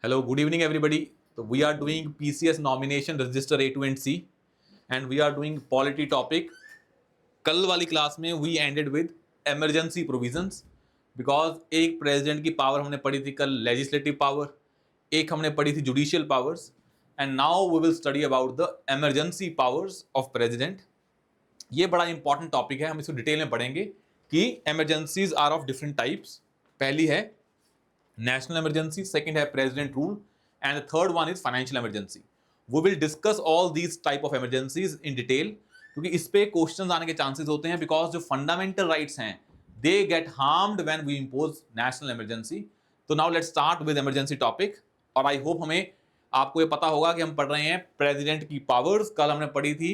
Hello, good evening, everybody. So we are doing PCS nomination register A2 and C, and we are doing polity topic. कल वाली class में we ended with emergency provisions because एक president की power हमने पढ़ी थी कल legislative power, एक हमने पढ़ी थी judicial powers, and now we will study about the emergency powers of president. ये बड़ा इंपॉर्टेंट टॉपिक है, हम इसको डिटेल में पढ़ेंगे कि emergencies are of different types. पहली है national emergency, second है president rule, and the third one is financial emergency. We will discuss all these type of emergencies in detail क्योंकि इस पे क्वेश्चंस आने के चांसेस होते हैं बिकॉज जो फंडामेंटल राइट्स हैं they get harmed when we impose national emergency. तो now let's start with emergency topic. और आई होप हमें आपको ये पता होगा कि हम पढ़ रहे हैं प्रेसिडेंट की पावर्स. कल हमने पढ़ी थी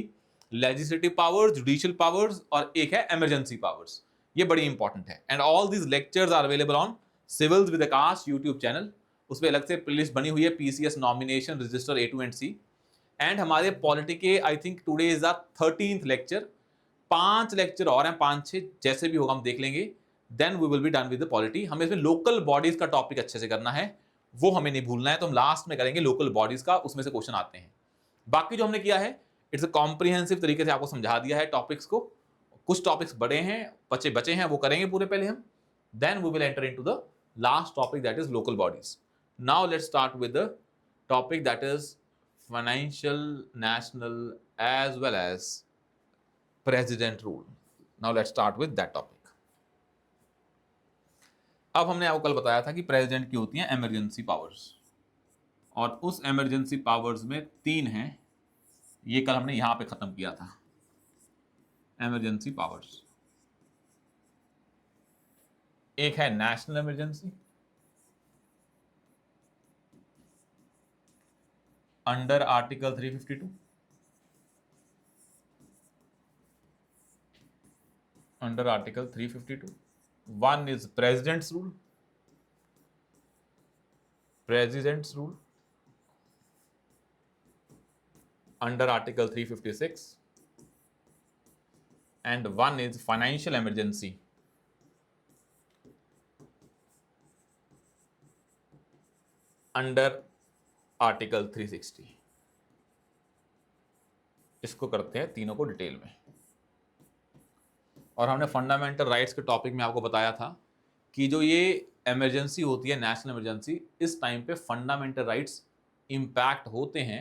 लेजिस्लेटिव पावर्स, जुडिशियल पावर्स और एक है इमरजेंसी पावर्स. ये बड़ी इंपॉर्टेंट है and all these lectures are available on civils with Aakash YouTube channel. उस पर अलग से प्लेलिस्ट बनी हुई है PCS nomination register A2 and C. And हमारे पॉलिटी के I think today is the 13th lecture. 5 lecture और हैं, 5-6 जैसे भी होगा हम देख लेंगे. Then we will be done with the polity. हमें इसमें लोकल बॉडीज का टॉपिक अच्छे से करना है, वो हमें नहीं भूलना है. तो हम लास्ट में करेंगे लोकल बॉडीज का, उसमें से क्वेश्चन आते हैं. बाकी जो हमने किया है इट्स अ कॉम्प्रिहेंसिव तरीके से आपको समझा दिया है टॉपिक्स को. कुछ टॉपिक्स बड़े हैं, बचे हैं, वो करेंगे पूरे पहले हम. Then we will enter into the last topic, that is local bodies. Now let's start with the topic that is financial, national as well as president rule. Now let's start with that topic. अब हमने आपको कल बताया था कि president की होती हैं इमरजेंसी पावर्स और उस इमरजेंसी पावर्स में 3 हैं. ये कल हमने यहां पे खत्म किया था. इमरजेंसी पावर्स एक है national emergency under article 352, under article 352. One is president's rule, presidents rule under article 356, and one is financial emergency under article 360. इसको करते हैं तीनों को डिटेल में. और हमने फंडामेंटल राइट्स के टॉपिक में आपको बताया था कि जो ये इमरजेंसी होती है नेशनल इमरजेंसी, इस टाइम पे फंडामेंटल राइट्स इंपैक्ट होते हैं.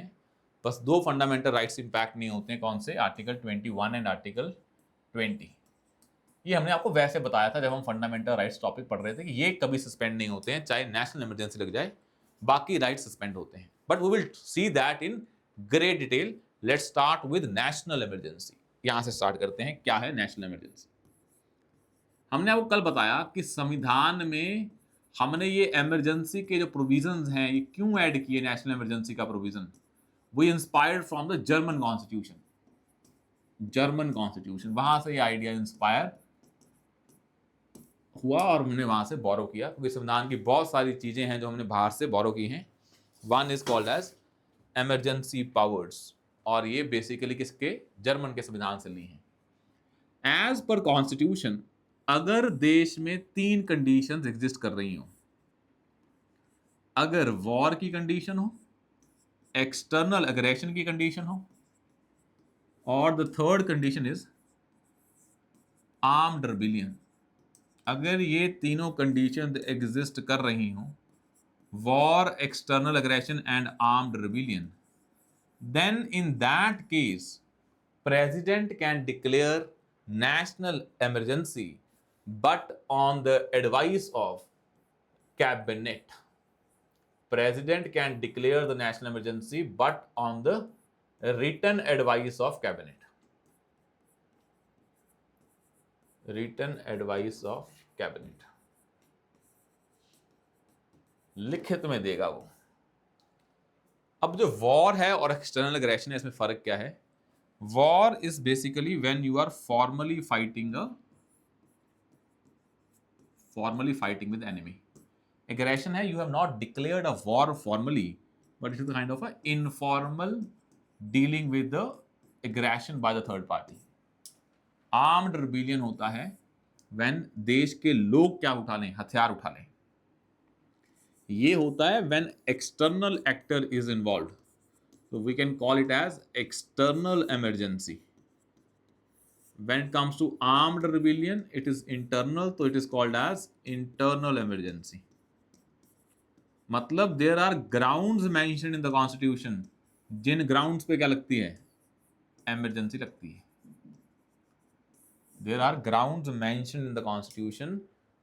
बस 2 फंडामेंटल राइट्स इंपैक्ट नहीं होते हैं. कौन से? Article 21 and article 20. ये हमने आपको वैसे बताया था जब हम फंडामेंटल राइट्स टॉपिक पढ़ रहे थे कि ये कभी सस्पेंड नहीं होते हैं, चाहे नेशनल इमरजेंसी लग जाए, बाकी राइट सस्पेंड होते हैं. But we will see that in great detail. Let's start with national emergency. यहां से स्टार्ट करते हैं. क्या है नेशनल इमरजेंसी? हमने आपको कल बताया कि संविधान में हमने ये इमरजेंसी के जो प्रोविजंस हैं ये क्यों ऐड किए. नेशनल इमरजेंसी का प्रोविजन वो inspired from the German constitution. German constitution, वहां से ये आइडिया इंस्पायर हुआ और हमने वहां से बोरो किया क्योंकि संविधान की बहुत सारी चीजें हैं जो हमने बाहर से बोरो की हैं. One is called as emergency powers और ये बेसिकली किसके? जर्मन के संविधान से ली हैं. एज पर कॉन्स्टिट्यूशन अगर देश में 3 कंडीशंस एग्जिस्ट कर रही हो, अगर वॉर की कंडीशन हो, एक्सटर्नल एग्रेशन की कंडीशन हो और the third condition is armed rebellion. अगर ये तीनों कंडीशन एग्जिस्ट कर रही हो, war, external aggression and armed rebellion, then in that case president can declare national emergency but on the advice of cabinet. President can declare the national emergency but on the written advice of cabinet. Written advice of cabinet. लिखित में देगा वो. अब जो war है और external aggression है इसमें फर्क क्या है? War is basically when you are formally fighting with enemy. Aggression है you have not declared a war formally but it is kind of a informal dealing with the aggression by the third party. Armed rebellion होता है when देश के लोग क्या उठा लें? हथियार उठा लें. ये होता है when external actor is involve, तो we can call it as external emergency. When it comes to armed rebellion, it is internal, so it is called as internal emergency. मतलब there are grounds mentioned in the constitution, जिन grounds पे क्या लगती है, emergency लगती है. There are grounds mentioned in the constitution,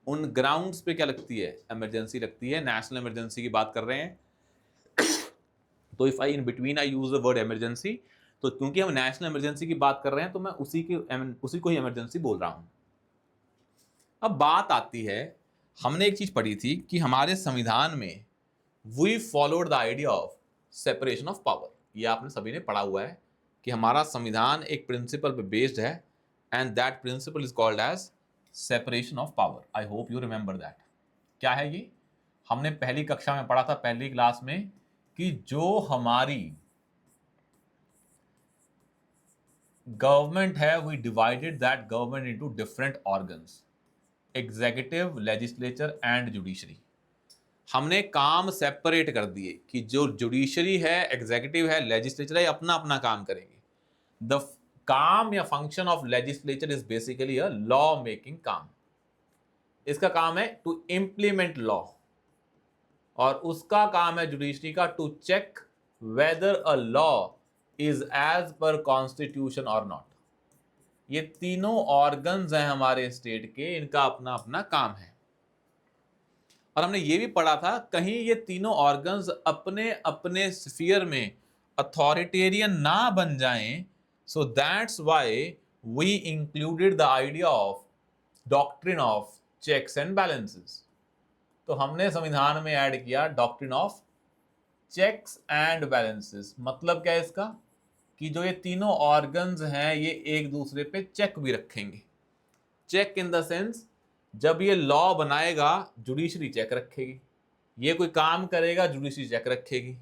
उन grounds पे क्या लगती है, emergency लगती है. national emergency की बात कर रहे हैं, तो if I in between I use the word emergency, तो क्योंकि हम नेशनल इमरजेंसी की बात कर रहे हैं तो मैं उसी को ही इमरजेंसी बोल रहा हूं. अब बात आती है, हमने एक चीज पढ़ी थी कि हमारे संविधान में we followed the idea of separation of power. ये आपने सभी ने पढ़ा हुआ है कि हमारा संविधान एक प्रिंसिपल पे बेस्ड है, and that principle is called as separation of power. I hope you remember that. क्या है ये? हमने पहली कक्षा में पढ़ा था, पहली क्लास में, कि जो हमारी गवर्नमेंट है, we divided that government into different organs, executive, legislature and judiciary. हमने काम सेपरेट कर दिए कि जो जुडिशरी है, एग्जीक्यूटिव है, लेजिस्लेचर है, अपना अपना काम करेंगे. द काम या function of legislature is basically a law making काम. इसका काम है टू इंप्लीमेंट लॉ, और उसका काम है जुडिशरी का to check whether a law is as per constitution और नॉट. ये तीनों ऑर्गन्स हैं हमारे स्टेट के, इनका अपना अपना काम है. और हमने ये भी पढ़ा था, कहीं ये तीनों ऑर्गन्स अपने अपने स्फीयर में अथॉरिटेरियन ना बन जाएं, so that's why we included the idea of doctrine of checks and balances. तो हमने संविधान में ऐड किया doctrine of checks and balances. मतलब क्या है इसका, कि जो ये तीनों ऑर्गन्स हैं ये एक दूसरे पे चेक भी रखेंगे. चेक इन द सेंस, जब ये लॉ बनाएगा जुडिशरी चेक रखेगी, ये कोई काम करेगा जुडिशरी चेक रखेगी.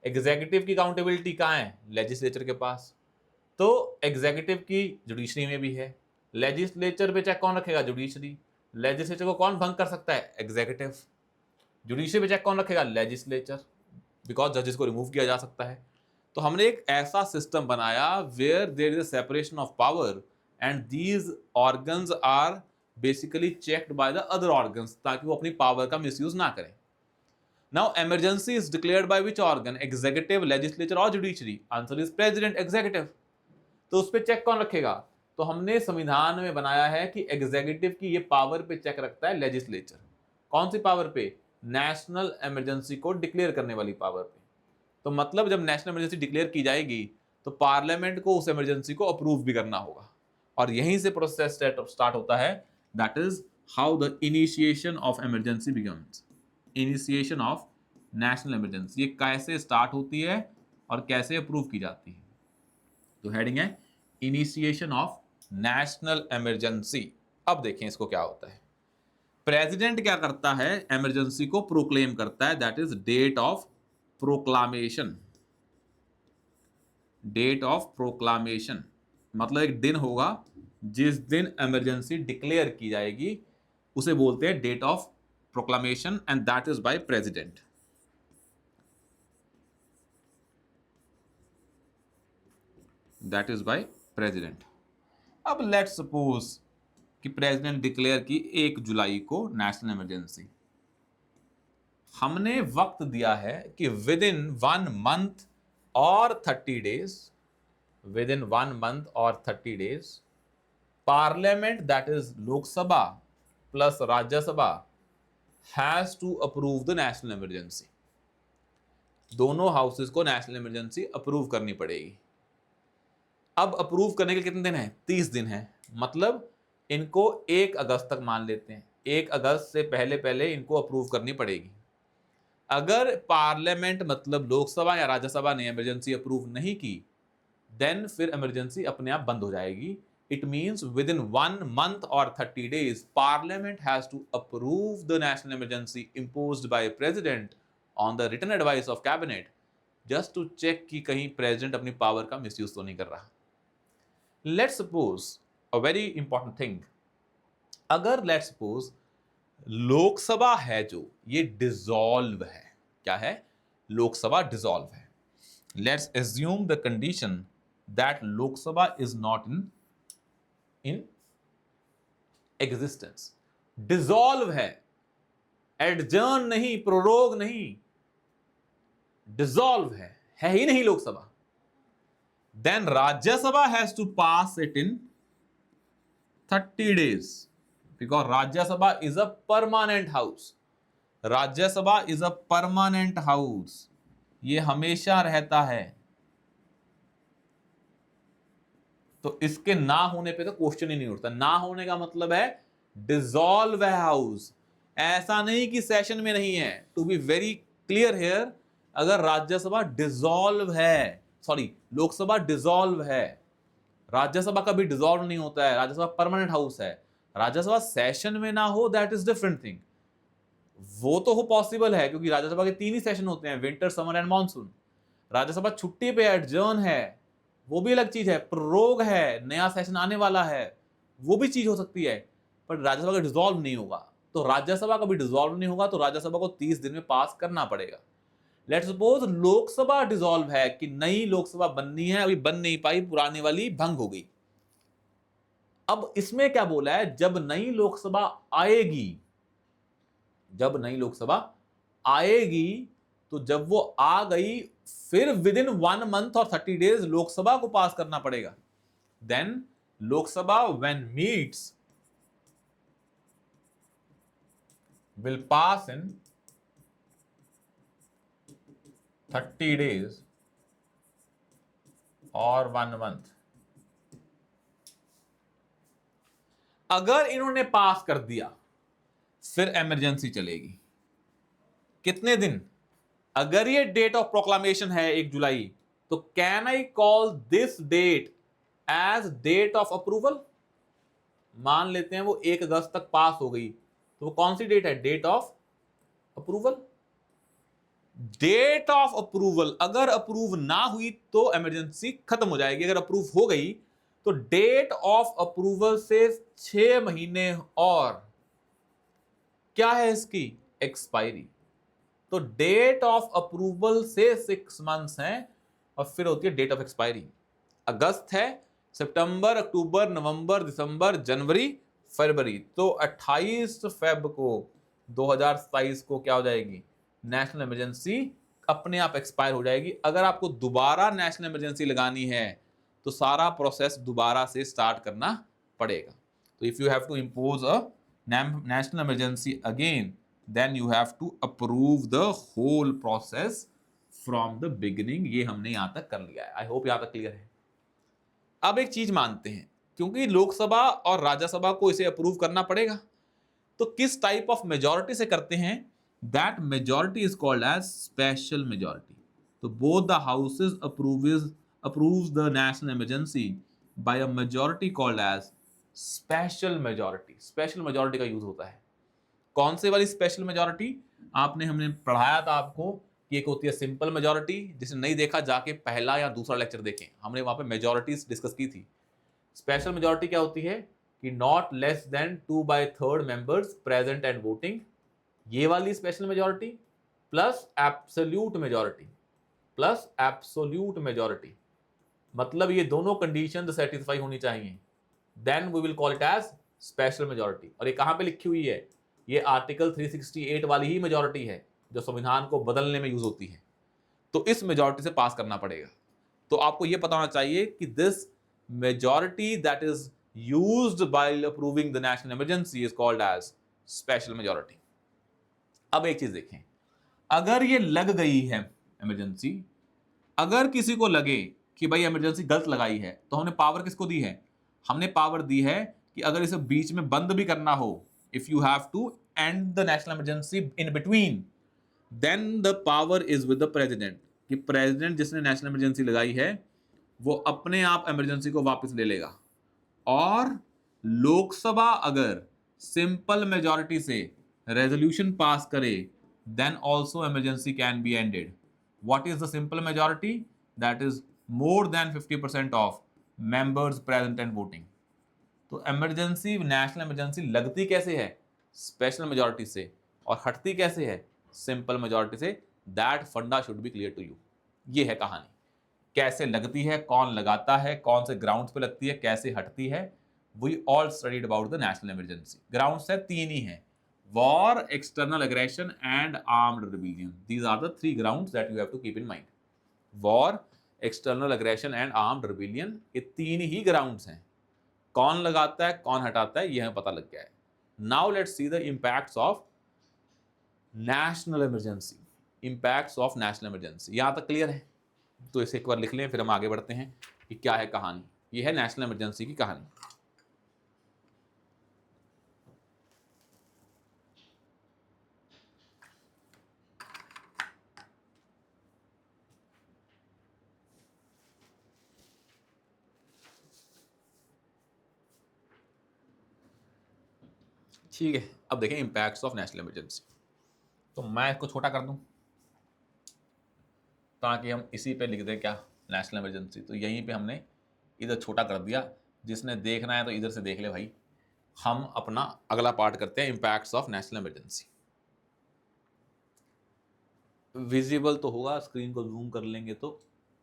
एग्जीक्यूटिव की अकाउंटेबिलिटी कहाँ है? लेजिस्लेचर के पास. तो एग्जीक्यूटिव की जुडिशरी में भी है. लेजिस्लेचर पे चेक कौन रखेगा? जुडिशरी. लेजिस्लेचर को कौन भंग कर सकता है? एग्जीक्यूटिव. जुडिशरी पे चेक कौन रखेगा? लेजिस्लेचर, बिकॉज जजेस को रिमूव किया जा सकता है. तो हमने एक ऐसा सिस्टम बनाया where there is a separation of power and these organs are basically checked by the other organs, ताकि वो अपनी पावर का मिसयूज ना करें. Now emergency is declared by which organ? Executive, legislature और judiciary. Answer is president, executive. तो उस पर चेक कौन रखेगा? तो हमने संविधान में बनाया है कि एग्जीक्यूटिव की ये पावर पे चेक रखता है लेजिस्लेचर. कौन सी पावर पे? नेशनल इमरजेंसी को डिक्लेयर करने वाली पावर पे. तो मतलब जब नेशनल इमरजेंसी डिक्लेयर की जाएगी तो पार्लियामेंट को उस इमरजेंसी को अप्रूव भी करना होगा, और यहीं से प्रोसेस स्टार्ट होता है. That is how the initiation of emergency begins. Initiation of national emergency ये कैसे स्टार्ट होती है और कैसे अप्रूव की जाती है. तो हेडिंग है इनिशिएशन ऑफ नेशनल इमरजेंसी. अब देखें इसको क्या होता है. प्रेसिडेंट क्या करता है? इमरजेंसी को प्रोक्लेम करता है, that is date of proclamation. Date of proclamation मतलब एक दिन होगा जिस दिन इमरजेंसी डिक्लेयर की जाएगी, उसे बोलते हैं date of proclamation, and that is by president. That is by president. अब लेट्स सपोज कि प्रेसिडेंट डिक्लेयर की 1 जुलाई को नेशनल इमरजेंसी. हमने वक्त दिया है कि विद इन 1 मंथ और 30 डेज, विद इन 1 मंथ और 30 days, parliament that is Lok Sabha plus Rajya Sabha has to approve the national emergency. दोनों हाउसेस को नेशनल इमरजेंसी अप्रूव करनी पड़ेगी. अब अप्रूव करने के कितने दिन हैं? 30 दिन हैं. मतलब इनको 1 अगस्त तक मान लेते हैं. 1 अगस्त से पहले पहले इनको अप्रूव करनी पड़ेगी. अगर पार्लियामेंट मतलब लोकसभा या राज्यसभा ने इमरजेंसी अप्रूव नहीं की, देन फिर इमरजेंसी अपने आप बंद हो जाएगी. It means within 1 month और 30 days parliament has to approve the national emergency imposed by president on the written advice of cabinet, just to check कि कहीं प्रेसिडेंट अपनी पावर का मिसयूज तो नहीं कर रहा. Let's suppose a very important thing, अगर लेट्स सपोज लोकसभा है जो ये डिसॉल्व है, क्या है? लोकसभा डिसॉल्व है। Let's assume the condition that Lok Sabha is not in existence. Dissolve है, एडजर्न नहीं, प्रोरोग नहीं, डिसॉल्व है ही नहीं Lok Sabha. Then Rajya Sabha has to pass it in 30 days because Rajya Sabha is a permanent house. Rajya Sabha is a permanent house, ये हमेशा रहता है। तो इसके ना होने पे तो क्वेश्चन ही नहीं उठता। ना होने का मतलब है डिसॉल्व है हाउस, ऐसा नहीं कि सेशन में नहीं है। To be very clear here, अगर राज्यसभा डिसॉल्व है, सॉरी लोकसभा डिसॉल्व है, राज्यसभा कभी डिसॉल्व नहीं होता है, राज्यसभा परमानेंट हाउस है। राज्यसभा सेशन में ना हो दैट इज डिफरेंट थिंग, वो तो हो पॉसिबल है क्योंकि राज्यसभा के 3 ही सेशन होते हैं, winter, summer and monsoon. Rajya Sabha छुट्टी पे एडजर्न है, वो भी अलग चीज है। प्रोरोग है, नया सेशन आने वाला है, वो भी चीज हो सकती है, पर राज्यसभा का डिसॉल्व नहीं होगा। तो राज्यसभा कभी डिसॉल्व नहीं होगा, तो राज्यसभा को 30 दिन में पास करना पड़ेगा। लेट्स सपोज लोकसभा डिसॉल्व है कि नई लोकसभा बननी है, अभी बन नहीं पाई, पुरानी वाली भंग हो गई। अब इसमें क्या बोला है, जब नई लोकसभा आएगी, जब नई लोकसभा आएगी, तो जब वो आ गई फिर विद इन 1 month और 30 days लोकसभा को पास करना पड़ेगा। Then Lok Sabha when meets will pass in 30 days और 1 month। अगर इन्होंने पास कर दिया फिर इमरजेंसी चलेगी। कितने दिन? अगर ये डेट ऑफ प्रोक्लामेशन है 1 जुलाई, तो can I call this date as date of approval? मान लेते हैं वो 1 अगस्त तक पास हो गई, तो वो कौन सी डेट है? Date of approval. Date of approval, अगर अप्रूव ना हुई तो इमरजेंसी खत्म हो जाएगी। अगर अप्रूव हो गई तो डेट ऑफ अप्रूवल से 6 महीने और क्या है इसकी? एक्सपायरी। तो डेट ऑफ अप्रूवल से 6 months है और फिर होती है डेट ऑफ एक्सपायरी। अगस्त है, सितंबर, अक्टूबर, नवंबर, दिसंबर, जनवरी, फरवरी, तो 28 फेब को 2027 को क्या हो जाएगी? नेशनल इमरजेंसी अपने आप एक्सपायर हो जाएगी। अगर आपको दोबारा नेशनल इमरजेंसी लगानी है तो सारा प्रोसेस दोबारा से स्टार्ट करना पड़ेगा। तो if you have to impose a national emergency again, then you have to approve the whole process from the beginning। ये हमने यहां तक कर लिया है। आई होप यहां तक क्लियर है। अब एक चीज मानते हैं, क्योंकि लोकसभा और राज्यसभा को इसे अप्रूव करना पड़ेगा, तो किस टाइप ऑफ मेजॉरिटी से करते हैं? That majority is called as special majority. तो both the houses approves the national emergency by a majority called as special majority. Special majority का यूज होता है। कौन से वाली स्पेशल मेजॉरिटी? हमने पढ़ाया था आपको कि एक होती है सिंपल मेजॉरिटी, जिसे नहीं देखा जाके पहला या दूसरा लेक्चर देखें, हमने वहां पे मेजॉरिटीज डिस्कस की थी। स्पेशल मेजॉरिटी क्या होती है कि not less than 2/3 members present and voting, ये वाली special majority, plus absolute majority, plus absolute majority, मतलब ये दोनों कंडीशन सेटिस्फाई होनी चाहिए, then we will call it as special majority. और ये कहां पे लिखी हुई है? ये आर्टिकल 368 वाली ही मेजॉरिटी है जो संविधान को बदलने में यूज होती है। तो इस मेजॉरिटी से पास करना पड़ेगा। तो आपको यह पता होना चाहिए कि this majority that is used by approving the national emergency is called as special majority. अब एक चीज देखें, अगर ये लग गई है इमरजेंसी, अगर किसी को लगे कि भाई इमरजेंसी गलत लगाई है, तो हमने पावर किसको दी है? हमने पावर दी है कि अगर इसे बीच में बंद भी करना हो, if you have to end the national emergency in between, then the power is with the president। कि प्रेसिडेंट जिसने नेशनल इमरजेंसी लगाई है वो अपने आप इमरजेंसी को वापस ले लेगा। और लोकसभा अगर सिंपल मेजॉरिटी से रेजोल्यूशन पास करे, then also emergency can be ended। what is the simple majority? that is more than 50% of members present and voting। तो इमरजेंसी, नेशनल इमरजेंसी लगती कैसे है? स्पेशल मेजॉरिटी से, और हटती कैसे है, सिंपल मेजॉरिटी से। That funda should be clear to you. ये है कहानी, कैसे लगती है, कौन लगाता है, कौन से ग्राउंड्स पे लगती है, कैसे हटती है। We all studied about the national emergency. Grounds है तीन ही हैं, war, external aggression and armed rebellion. These are the three grounds that you have to keep in mind. War, external aggression and armed rebellion, ये तीन ही grounds हैं। कौन लगाता है, कौन हटाता है, यह हमें पता लग गया है। Now let's see the impacts of national emergency. Impacts of national emergency, यहां तक क्लियर है? तो इसे एक बार लिख लें, फिर हम आगे बढ़ते हैं कि क्या है कहानी। यह है नेशनल इमरजेंसी की कहानी। ठीक है, अब देखें इंपैक्ट्स ऑफ नेशनल इमरजेंसी। तो मैं इसको छोटा कर दूं ताकि हम इसी पे लिख दें क्या, नेशनल इमरजेंसी। तो यहीं पे हमने इधर छोटा कर दिया, जिसने देखना है तो इधर से देख ले भाई। हम अपना अगला पार्ट करते हैं, impacts of national emergency. Visible तो होगा, स्क्रीन को जूम कर लेंगे तो,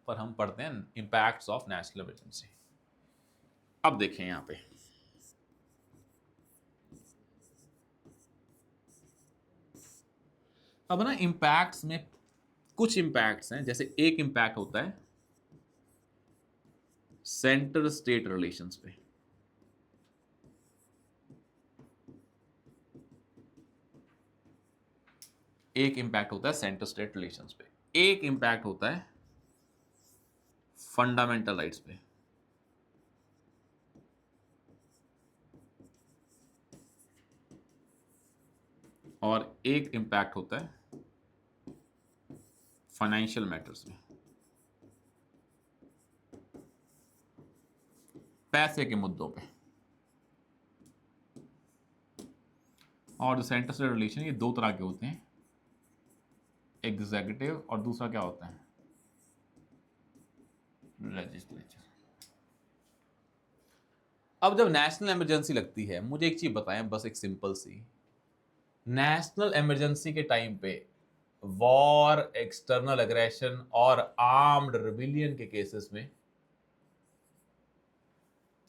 पर हम पढ़ते हैं इंपैक्ट्स ऑफ नेशनल इमरजेंसी। अब देखें यहां पे, अब ना इंपैक्ट्स में कुछ इंपैक्ट्स हैं। जैसे एक इंपैक्ट होता है सेंटर स्टेट रिलेशंस पे, एक इंपैक्ट होता है सेंटर स्टेट रिलेशंस पे, एक इंपैक्ट होता है फंडामेंटल राइट्स पे, और एक इंपैक्ट होता है फाइनेंशियल मैटर्स में, पैसे के मुद्दों पे। और जो सेंटर स्टेट रिलेशन, ये दो तरह के होते हैं, एग्जीक्यूटिव और दूसरा क्या होता है, लेजिस्लेचर। अब जब नेशनल इमरजेंसी लगती है, मुझे एक चीज बताएं, बस एक सिंपल सी, नेशनल इमरजेंसी के टाइम पे वॉर, एक्सटर्नल एग्रेशन और आर्म्ड रिबेलियन के केसेस में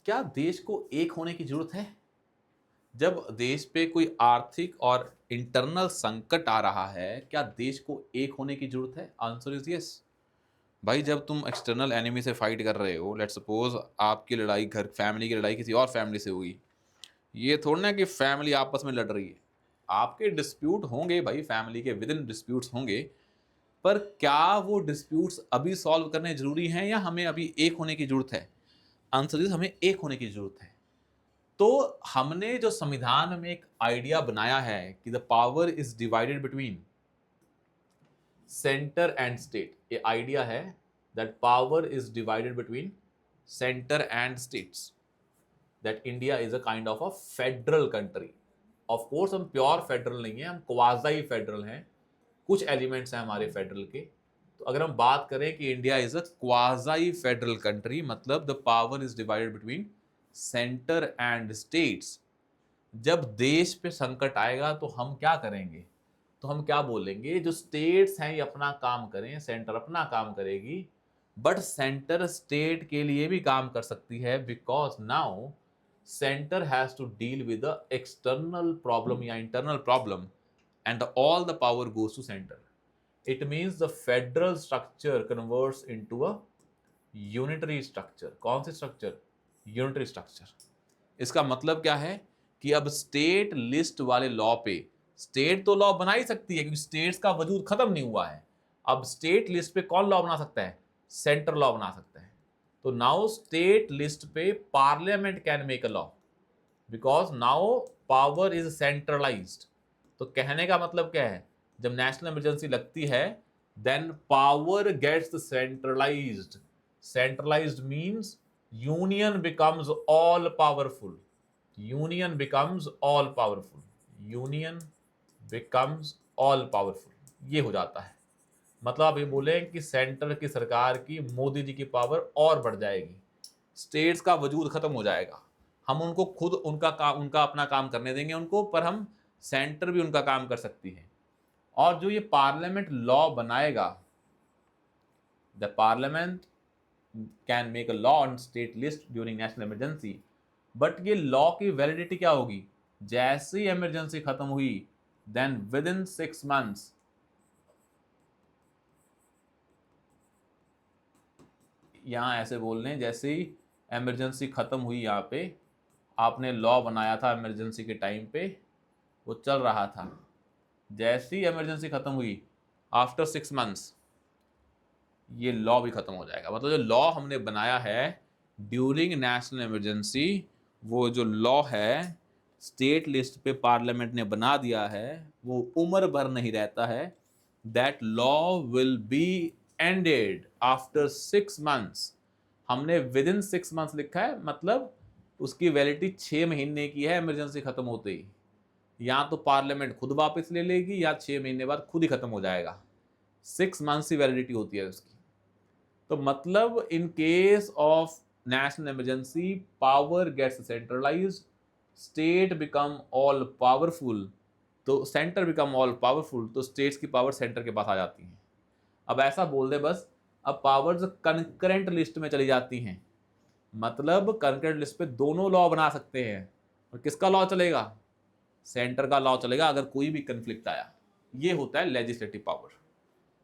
क्या देश को एक होने की जरूरत है? जब देश पे कोई आर्थिक और इंटरनल संकट आ रहा है, क्या देश को एक होने की जरूरत है? Answer is yes. भाई जब तुम एक्सटर्नल एनिमी से फाइट कर रहे हो, लेट्स सपोज आपकी लड़ाई घर, फैमिली की लड़ाई किसी और फैमिली से हुई, ये थोड़ा ना कि फैमिली आपस में लड़ रही है। आपके डिस्प्यूट होंगे भाई, फैमिली के विद इन डिस्प्यूट्स होंगे, पर क्या वो डिस्प्यूट्स अभी सॉल्व करने जरूरी हैं या हमें अभी एक होने की जरूरत है? आंसर इज हमें एक होने की जरूरत है। तो हमने जो संविधान में एक आइडिया बनाया है कि the power is divided between centre and state, ये आइडिया है that power is divided between centre and states, that India is a kind of a federal country. Of course हम प्योर फेडरल नहीं है, हम quasi federal हैं, कुछ elements हैं हमारे फेडरल के। तो अगर हम बात करें कि India is a quasi federal country, मतलब the power is divided between centre and states. जब देश पे संकट आएगा तो हम क्या करेंगे? तो हम क्या बोलेंगे, जो स्टेट्स हैं ये अपना काम करें, सेंटर अपना काम करेगी, बट सेंटर स्टेट के लिए भी काम कर सकती है, because now centre has to deal with the external problem या internal problem, and all the power goes to centre. It means the federal structure converts into a unitary structure। कौन सी structure? Unitary structure. इसका मतलब क्या है कि अब state list वाले law पे, स्टेट तो लॉ बना ही सकती है क्योंकि स्टेट्स का वजूद खत्म नहीं हुआ है। अब स्टेट लिस्ट पे कौन लॉ बना सकता है? सेंटर लॉ बना सकता है। तो नाउ स्टेट लिस्ट पे parliament can make a law, because now power is centralised. तो कहने का मतलब क्या है, जब नेशनल इमरजेंसी लगती है, then power gets centralised. Centralised means union becomes all powerful. Union becomes all powerful. Union becomes all powerful, ये हो जाता है। मतलब आप ये बोले कि सेंटर की सरकार की, मोदी जी की पावर और बढ़ जाएगी, स्टेट्स का वजूद खत्म हो जाएगा। हम उनको खुद उनका काम, उनका अपना काम करने देंगे उनको, पर हम सेंटर भी उनका काम कर सकती है। और जो ये पार्लियामेंट लॉ बनाएगा, the parliament can make a law on state list during national emergency, but ये लॉ की वैलिडिटी क्या होगी, जैसे ही इमरजेंसी खत्म हुई देन विद इन 6 मंथ्स, यहां ऐसे बोल रहे हैं जैसे ही इमरजेंसी खत्म हुई, यहाँ पे आपने लॉ बनाया था इमरजेंसी के टाइम पे, वो चल रहा था, जैसे ही इमरजेंसी खत्म हुई आफ्टर 6 मंथ्स ये लॉ भी खत्म हो जाएगा। मतलब जो लॉ हमने बनाया है ड्यूरिंग नेशनल इमरजेंसी, वो जो लॉ है स्टेट लिस्ट पे पार्लियामेंट ने बना दिया है, वो उम्र भर नहीं रहता है। That law will be ended after 6 months. हमने विद इन 6 मंथ्स लिखा है, मतलब उसकी वैलिडिटी 6 महीने की है इमरजेंसी खत्म होते ही। या तो पार्लियामेंट खुद वापस ले लेगी या 6 महीने बाद खुद ही खत्म हो जाएगा। 6 मंथ्स की वैलिडिटी होती है उसकी। तो मतलब in case of national emergency power gets centralised, state become all powerful, तो सेंटर बिकम ऑल पावरफुल, तो स्टेट्स की पावर सेंटर के पास आ जाती है। अब ऐसा बोल दे बस, अब पावर्स कंकरेंट लिस्ट में चली जाती हैं, मतलब कंकरेंट लिस्ट पे दोनों लॉ बना सकते हैं। और किसका लॉ चलेगा, सेंटर का लॉ चलेगा अगर कोई भी कंफ्लिक्ट आया। ये होता है लेजिस्लेटिव पावर।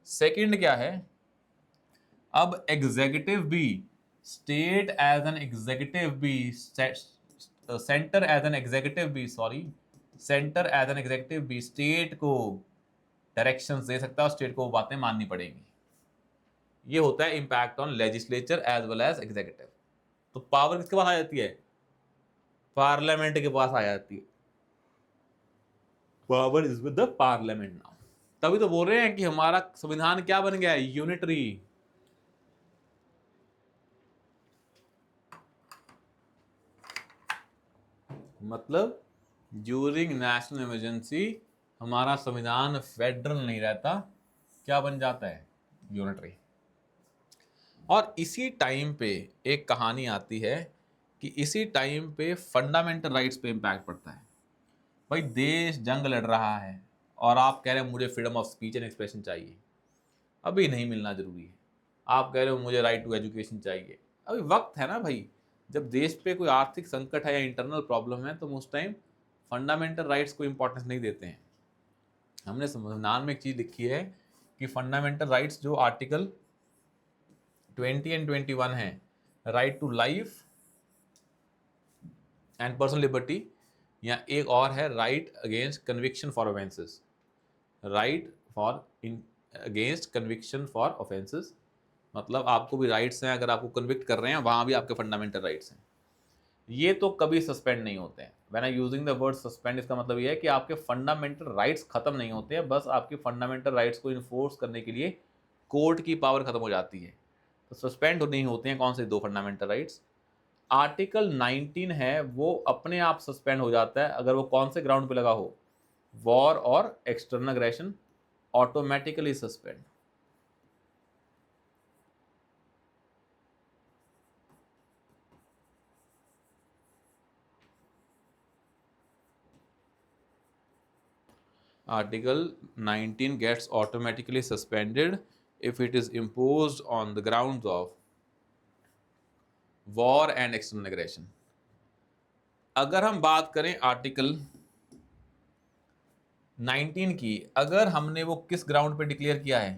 सेकंड क्या है, अब एग्जीक्यूटिव भी, स्टेट एज एन एग्जीक्यूटिव भी, सेंटर एज एन एग्जीक्यूटिव भी, sorry, centre as an executive भी स्टेट को डायरेक्शंस दे सकता है और स्टेट को वो बातें माननी पड़ेंगी। ये होता है impact on legislature as well as executive. तो पावर किसके पास आ जाती है, पार्लियामेंट के पास आ जाती है। Power is with the parliament now. तभी तो बोल रहे हैं कि हमारा संविधान क्या बन गया है, यूनिटरी। मतलब ड्यूरिंग नेशनल इमरजेंसी हमारा संविधान फेडरल नहीं रहता, क्या बन जाता है, यूनिटरी। और इसी टाइम पे एक कहानी आती है कि इसी टाइम पे फंडामेंटल राइट्स पे इम्पैक्ट पड़ता है। भाई देश जंग लड़ रहा है और आप कह रहे हो मुझे freedom of speech and expression चाहिए, अभी नहीं मिलना जरूरी है। आप कह रहे हो मुझे राइट टू एजुकेशन चाहिए, अभी वक्त है ना भाई। जब देश पे कोई आर्थिक संकट है या इंटरनल प्रॉब्लम है तो उस टाइम फंडामेंटल राइट्स को इंपॉर्टेंस नहीं देते हैं। हमने संविधान में एक चीज़ लिखी है कि फंडामेंटल राइट्स जो आर्टिकल 20 एंड 21 है, right to life and personal liberty, या एक और है right against conviction for offences, right for against conviction for offences, मतलब आपको भी राइट्स हैं, अगर आपको कन्विक्ट कर रहे हैं वहाँ भी आपके फंडामेंटल राइट्स हैं। ये तो कभी सस्पेंड नहीं होते हैं। When I using the word suspend, इसका मतलब ये है कि आपके फंडामेंटल राइट्स खत्म नहीं होते हैं, बस आपके फंडामेंटल राइट्स को इन्फोर्स करने के लिए कोर्ट की पावर खत्म हो जाती है। तो सस्पेंड नहीं होते हैं कौन से दो फंडामेंटल राइट्स, आर्टिकल 19 है वो अपने आप सस्पेंड हो जाता है अगर वो कौन से ग्राउंड पे लगा हो, वॉर और external aggression, automatically suspend. Article 19 gets automatically suspended if it is imposed on the grounds of war and external aggression। अगर हम बात करें आर्टिकल 19 की, अगर हमने वो किस ग्राउंड पे डिक्लेयर किया है,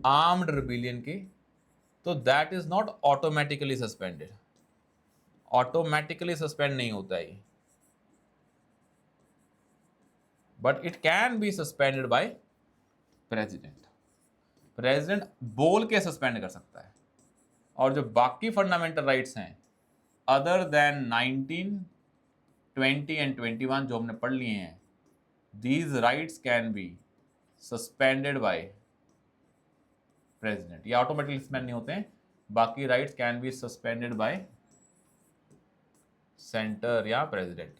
आर्म्ड रिबेलियन के, तो that is not automatically suspended. Automatically suspend नहीं होता है, but it can be suspended by president. President बोल के सस्पेंड कर सकता है। और जो बाकी फंडामेंटल राइट्स हैं अदर देन 19, 20 एंड 21 जो हमने पढ़ लिए हैं, these rights can be suspended by president. ये ऑटोमेटिकली सस्पेंड नहीं होते हैं, बाकी rights can be suspended bye centre या प्रेसिडेंट।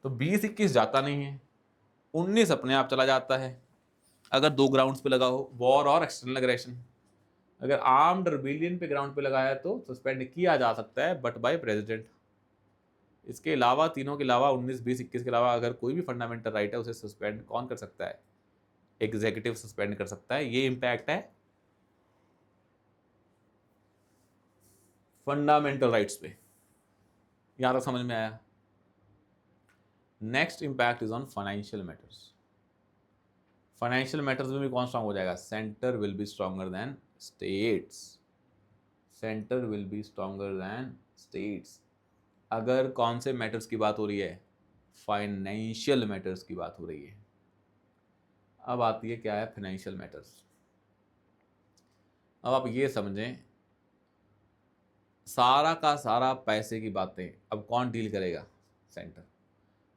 तो 20-21 जाता नहीं है, 19 अपने आप चला जाता है अगर दो ग्राउंड्स पे लगा हो, वॉर और एक्सटर्नल अग्रेशन। अगर आर्म्ड रिबेलियन पे ग्राउंड पे लगा है तो सस्पेंड किया जा सकता है बट बाय प्रेसिडेंट। इसके अलावा, तीनों के अलावा, 19, 20, 21 के अलावा अगर कोई भी फंडामेंटल राइट है उसे सस्पेंड कौन कर सकता है? एग्जीक्यूटिव सस्पेंड कर सकता है। ये इंपैक्ट है फंडामेंटल राइट्स पे। यहां तक समझ में आया? Next impact is on financial matters. Financial matters में भी कौन स्ट्रांग हो जाएगा? Centre will be stronger than states. Centre will be stronger than states. अगर कौन से मैटर्स की बात हो रही है? फाइनेंशियल मैटर्स की बात हो रही है। अब आती है क्या है फाइनेंशियल मैटर्स। अब आप ये समझें, सारा का सारा पैसे की बातें अब कौन डील करेगा? सेंटर।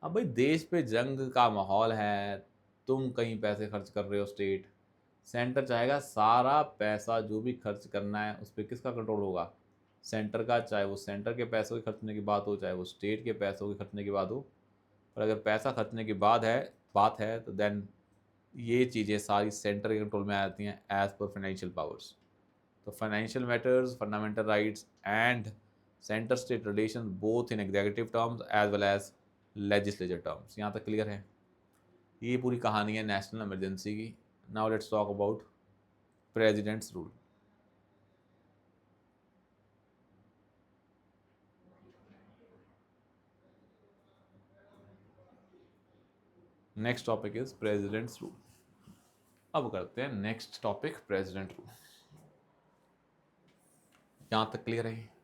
अब भाई देश पे जंग का माहौल है, तुम कहीं पैसे खर्च कर रहे हो, स्टेट, सेंटर चाहेगा सारा पैसा जो भी खर्च करना है उस पर किसका कंट्रोल होगा? सेंटर का। चाहे वो सेंटर के पैसों के खर्चने की बात हो, चाहे वो स्टेट के पैसों के खर्चने की बात हो। और अगर पैसा खर्चने की बात है तो देन ये चीज़ें सारी सेंटर के कंट्रोल में आ जाती हैं एज पर फाइनेंशियल पावर्स। तो financial matters, fundamental rights and centre state relation both in executive terms as well as legislature terms. यहाँ तक क्लियर है? ये पूरी कहानी है नेशनल इमरजेंसी की। Now let's talk about president's rule. Next topic is president's rule. अब करते हैं नेक्स्ट टॉपिक, प्रेसिडेंट रूल। यहां तक क्लियर है?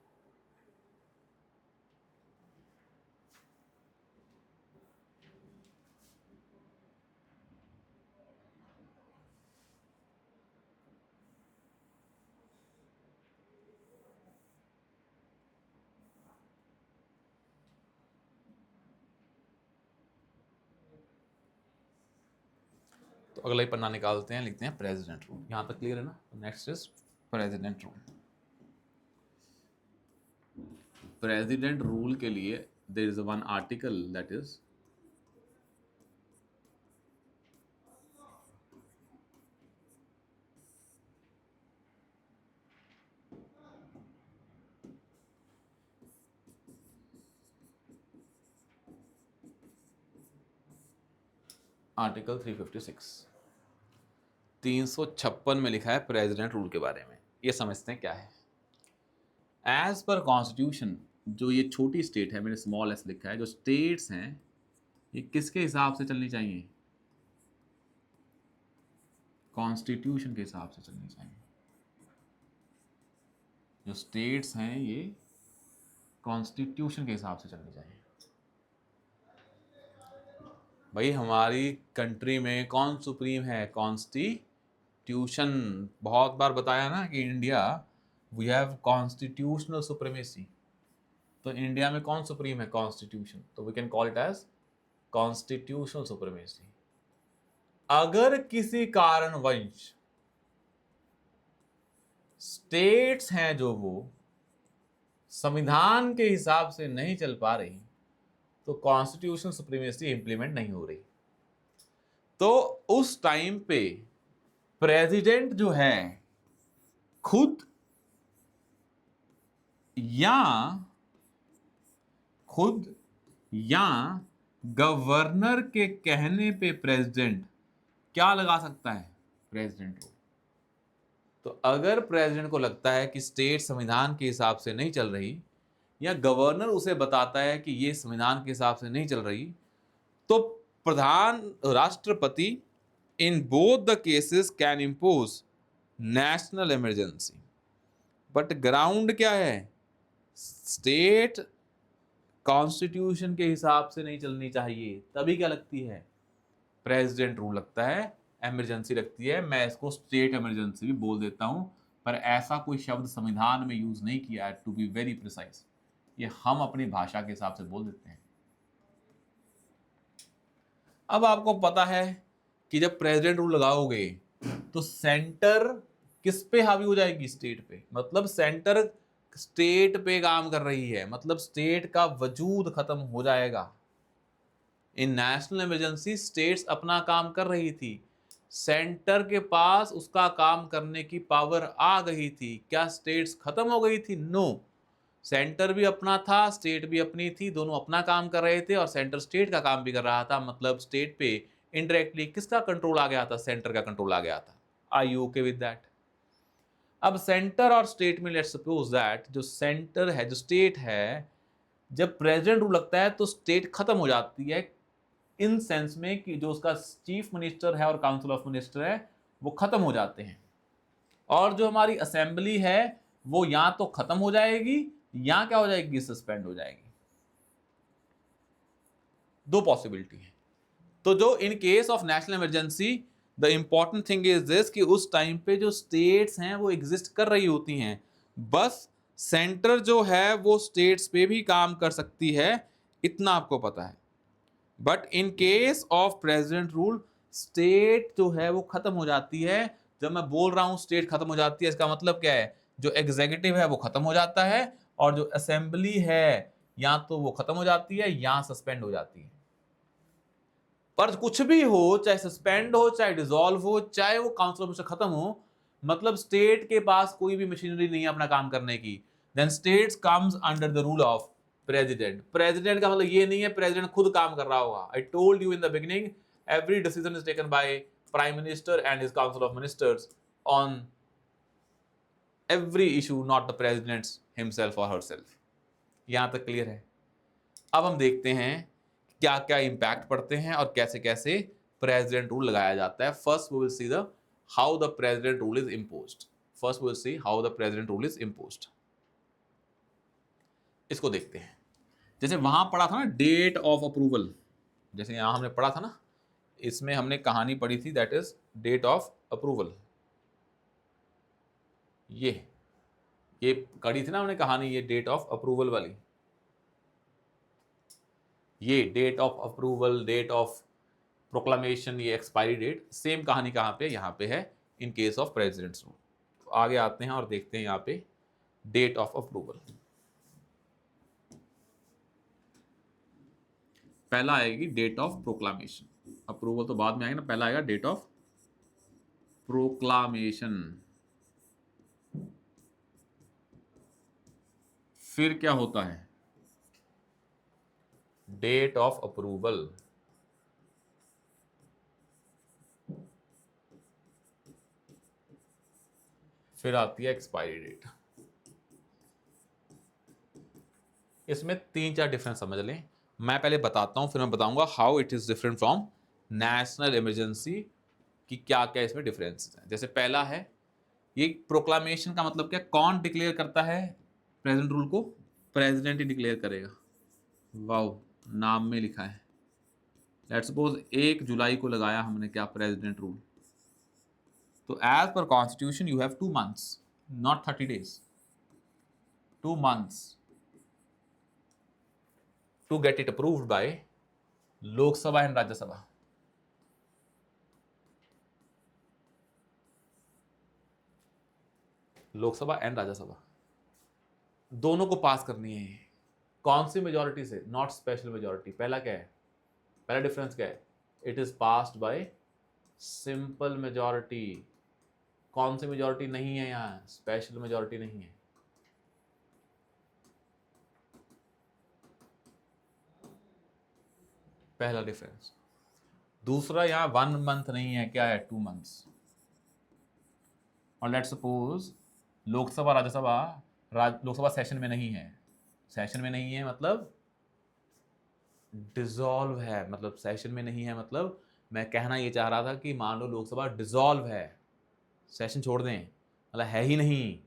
तो अगला ही पन्ना निकालते हैं, लिखते हैं प्रेसिडेंट रूल। यहां तक क्लियर है ना? Next is president rule. President rule के लिए there is one article that is article 356। 356 में लिखा है प्रेसिडेंट रूल के बारे में। ये समझते हैं क्या है। एज पर कॉन्स्टिट्यूशन, जो ये छोटी स्टेट है, मैंने स्मॉल एस लिखा है, जो स्टेट्स हैं ये किसके हिसाब से चलनी चाहिए? कॉन्स्टिट्यूशन के हिसाब से चलनी चाहिए। जो स्टेट्स हैं ये कॉन्स्टिट्यूशन के हिसाब से चलनी चाहिए। भाई हमारी कंट्री में कौन सुप्रीम है? कॉन्स्टिट्यूशन। बहुत बार बताया ना कि India we have constitutional supremacy. तो इंडिया में कौन सुप्रीम है? कॉन्स्टिट्यूशन। तो we can call it as constitutional supremacy. अगर किसी कारणवश स्टेट्स हैं जो वो संविधान के हिसाब से नहीं चल पा रही, तो कॉन्स्टिट्यूशनल सुप्रीमेसी इंप्लीमेंट नहीं हो रही, तो उस टाइम पे प्रेसिडेंट जो है खुद या गवर्नर के कहने पे प्रेसिडेंट क्या लगा सकता है? प्रेसिडेंट को। तो अगर प्रेसिडेंट को लगता है कि स्टेट संविधान के हिसाब से नहीं चल रही, या गवर्नर उसे बताता है कि ये संविधान के हिसाब से नहीं चल रही, तो राष्ट्रपति in both the cases can impose national emergency. But ground क्या है? स्टेट कॉन्स्टिट्यूशन के हिसाब से नहीं चलनी चाहिए, तभी क्या लगती है? प्रेसिडेंट रूल लगता है, इमरजेंसी लगती है। मैं इसको स्टेट इमरजेंसी भी बोल देता हूं, पर ऐसा कोई शब्द संविधान में यूज नहीं किया है, टू बी वेरी प्रिसाइज। ये हम अपनी भाषा के हिसाब से बोल देते हैं। अब आपको पता है कि जब प्रेसिडेंट रूल लगाओगे तो सेंटर किस पे हावी हो जाएगी? स्टेट पे। मतलब सेंटर स्टेट पे काम कर रही है, मतलब स्टेट का वजूद खत्म हो जाएगा। इन नेशनल इमरजेंसी स्टेट्स अपना काम कर रही थी, सेंटर के पास उसका काम करने की पावर आ गई थी। क्या स्टेट्स खत्म हो गई थी? नो। सेंटर भी अपना था, स्टेट भी अपनी थी, दोनों अपना काम कर रहे थे और सेंटर स्टेट का काम भी कर रहा था, मतलब स्टेट पे इनडायरेक्टली किसका कंट्रोल आ गया था? सेंटर का कंट्रोल आ गया था। Are you okay with that? अब सेंटर और स्टेट में लेट्स सपोज दैट जो सेंटर है, जो स्टेट है, जब प्रेसिडेंट रूल लगता है तो स्टेट खत्म हो जाती है, इन सेंस में कि जो उसका चीफ मिनिस्टर है और काउंसिल ऑफ मिनिस्टर है वो खत्म हो जाते हैं, और जो हमारी असेंबली है वो या तो खत्म हो जाएगी या क्या हो जाएगी? सस्पेंड हो जाएगी। दो पॉसिबिलिटी है। तो जो इन case of national emergency, the important thing is this कि उस टाइम पे जो स्टेट्स हैं वो एग्जिस्ट कर रही होती हैं, बस सेंटर जो है वो स्टेट्स पे भी काम कर सकती है, इतना आपको पता है। But in case of president rule, state जो है वो खत्म हो जाती है। जब मैं बोल रहा हूं स्टेट खत्म हो जाती है, इसका मतलब क्या है? जो एग्जीक्यूटिव है वो खत्म हो जाता है, और जो असेंबली है या तो वो खत्म हो जाती है या सस्पेंड हो जाती है। पर कुछ भी हो, चाहे सस्पेंड हो, चाहे डिसॉल्व हो, चाहे वो काउंसिल ऑफ मिनिस्टर खत्म हो, मतलब स्टेट के पास कोई भी मशीनरी नहीं है अपना काम करने की, then states comes under the rule of president. President का मतलब ये नहीं है प्रेसिडेंट खुद काम कर रहा होगा। I told you in the beginning, every decision is taken by prime minister and his council of ministers on every issue, not the president himself और हरसेल्फ। यहां तक क्लियर है? अब हम देखते हैं क्या क्या इंपैक्ट पड़ते हैं और कैसे कैसे प्रेसिडेंट रूल लगाया जाता है। First we will see the how the president rule is imposed. First we will see how the president rule is imposed. इसको देखते हैं। जैसे वहां पढ़ा था ना डेट ऑफ अप्रूवल, जैसे यहां हमने पढ़ा था ना, इसमें हमने कहानी पढ़ी थी, that is date of approval. ये कड़ी थी ना हमने कहानी, ये डेट ऑफ अप्रूवल वाली, ये date of approval, date of proclamation, ये एक्सपायरी डेट, सेम कहानी कहाँ पे? यहाँ पे है in case of president's rule. तो आगे आते हैं और देखते हैं यहाँ पे डेट ऑफ अप्रूवल। पहला आएगी डेट ऑफ प्रोक्लामेशन, अप्रूवल तो बाद में आएगा ना, पहला आएगा डेट ऑफ प्रोक्लामेशन। फिर क्या होता है? डेट ऑफ अप्रूवल, फिर आती है एक्सपायरी डेट। इसमें 3-4 डिफरेंस समझ लें। मैं पहले बताता हूं, फिर मैं बताऊंगा how it is different from national emergency, कि क्या क्या इसमें डिफरेंस है। जैसे पहला है, ये प्रोक्लामेशन का मतलब क्या? कौन डिक्लेयर करता है प्रेसिडेंट रूल को? प्रेसिडेंट ही डिक्लेयर करेगा। वाओ, नाम में लिखा है। लेट्स सपोज 1 जुलाई को लगाया हमने क्या? President rule. तो as per constitution you have 2 months, not 30 days, 2 months to get it approved by Lok Sabha and Rajya Sabha. Lok Sabha and Rajya Sabha दोनों को पास करनी है। कौन सी मेजोरिटी से? Not special majority. पहला क्या है? पहला डिफरेंस क्या है? It is passed by simple majority. कौन सी मेजोरिटी नहीं है यहाँ? स्पेशल मेजोरिटी नहीं है। पहला डिफरेंस। दूसरा, यहाँ 1 month नहीं है, क्या है? 2 months। और let's suppose Lok Sabha Rajya Sabha, Lok Sabha session में नहीं है। सेशन में नहीं है मतलब डिसॉल्व है, मतलब सेशन में नहीं है मतलब मैं कहना ये चाह रहा था कि मान लो लोकसभा डिसॉल्व है, सेशन छोड़ दें, मतलब है ही नहीं,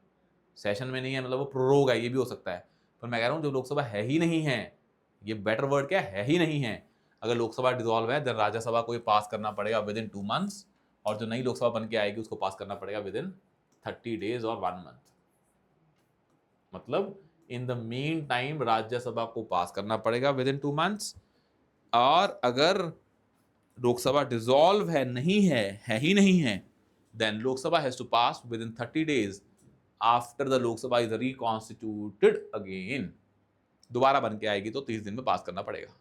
सेशन में नहीं है मतलब वो प्रोरोग है, ये भी हो सकता है। पर मैं कह रहा हूँ जो लोकसभा है ही नहीं है, ये बेटर वर्ड क्या है? ही नहीं है। अगर लोकसभा डिसॉल्व है देन राज्यसभा को ये पास करना पड़ेगा विद इन 2 months, और जो नई लोकसभा बन के आएगी उसको पास करना पड़ेगा विद इन 30 days और 1 month। मतलब in the mean time Rajya Sabha को पास करना पड़ेगा विद इन 2 months, और अगर लोकसभा डिसॉल्व है, नहीं है ही नहीं है, then Lok Sabha has to pass within 30 days after the Lok Sabha is reconstituted again. दोबारा बन के आएगी तो 30 दिन में पास करना पड़ेगा।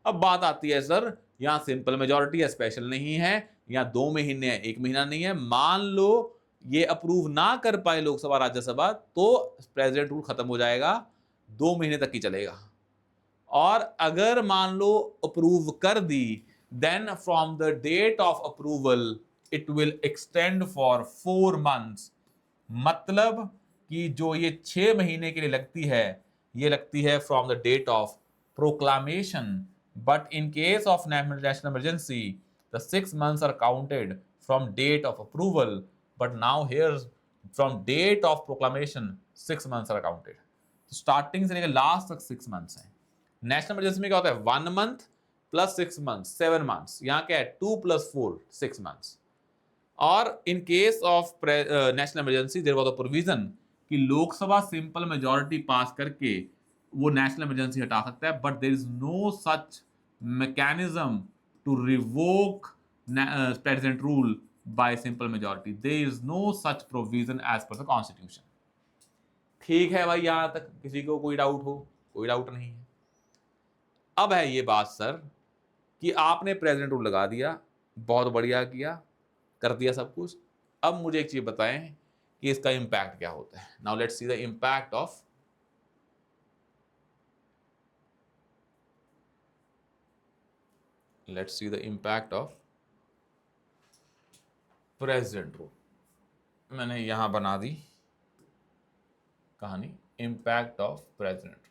अब बात आती है सर यहाँ सिंपल मेजोरिटी है, स्पेशल नहीं है, यहाँ 2 महीने है, 1 महीना नहीं है। मान लो ये अप्रूव ना कर पाए लोकसभा राज्यसभा तो प्रेसिडेंट रूल खत्म हो जाएगा 2 महीने तक ही चलेगा। और अगर मान लो अप्रूव कर दी, then from the date of approval it will extend for 4 months. मतलब कि जो ये 6 महीने के लिए लगती है, ये लगती है from the date of proclamation, but in case of national emergency the 6 months are counted from date of approval, but now here from date of proclamation 6 months are counted. Starting से लेकर लास्ट तक 6 months है। National emergency में क्या होता है, 1 month plus 6 months 7 months, यहाँ क्या है 2 + 4 6 months। और in case of national emergency there was a provision कि लोकसभा सिंपल मेजॉरिटी पास करके वो नेशनल इमरजेंसी हटा सकता है, but there is no such mechanism to revoke president rule by simple majority. There is no such provision as per the constitution. ठीक है भाई, यहां तक किसी को कोई डाउट हो? कोई डाउट नहीं है। अब है ये बात सर कि आपने प्रेसिडेंट रूल लगा दिया, बहुत बढ़िया किया, कर दिया सब कुछ। अब मुझे एक चीज बताएं कि इसका इंपैक्ट क्या होता है। Now let's see the impact of president rule. मैंने यहां बना दी कहानी, इंपैक्ट ऑफ प्रेसिडेंट रूल।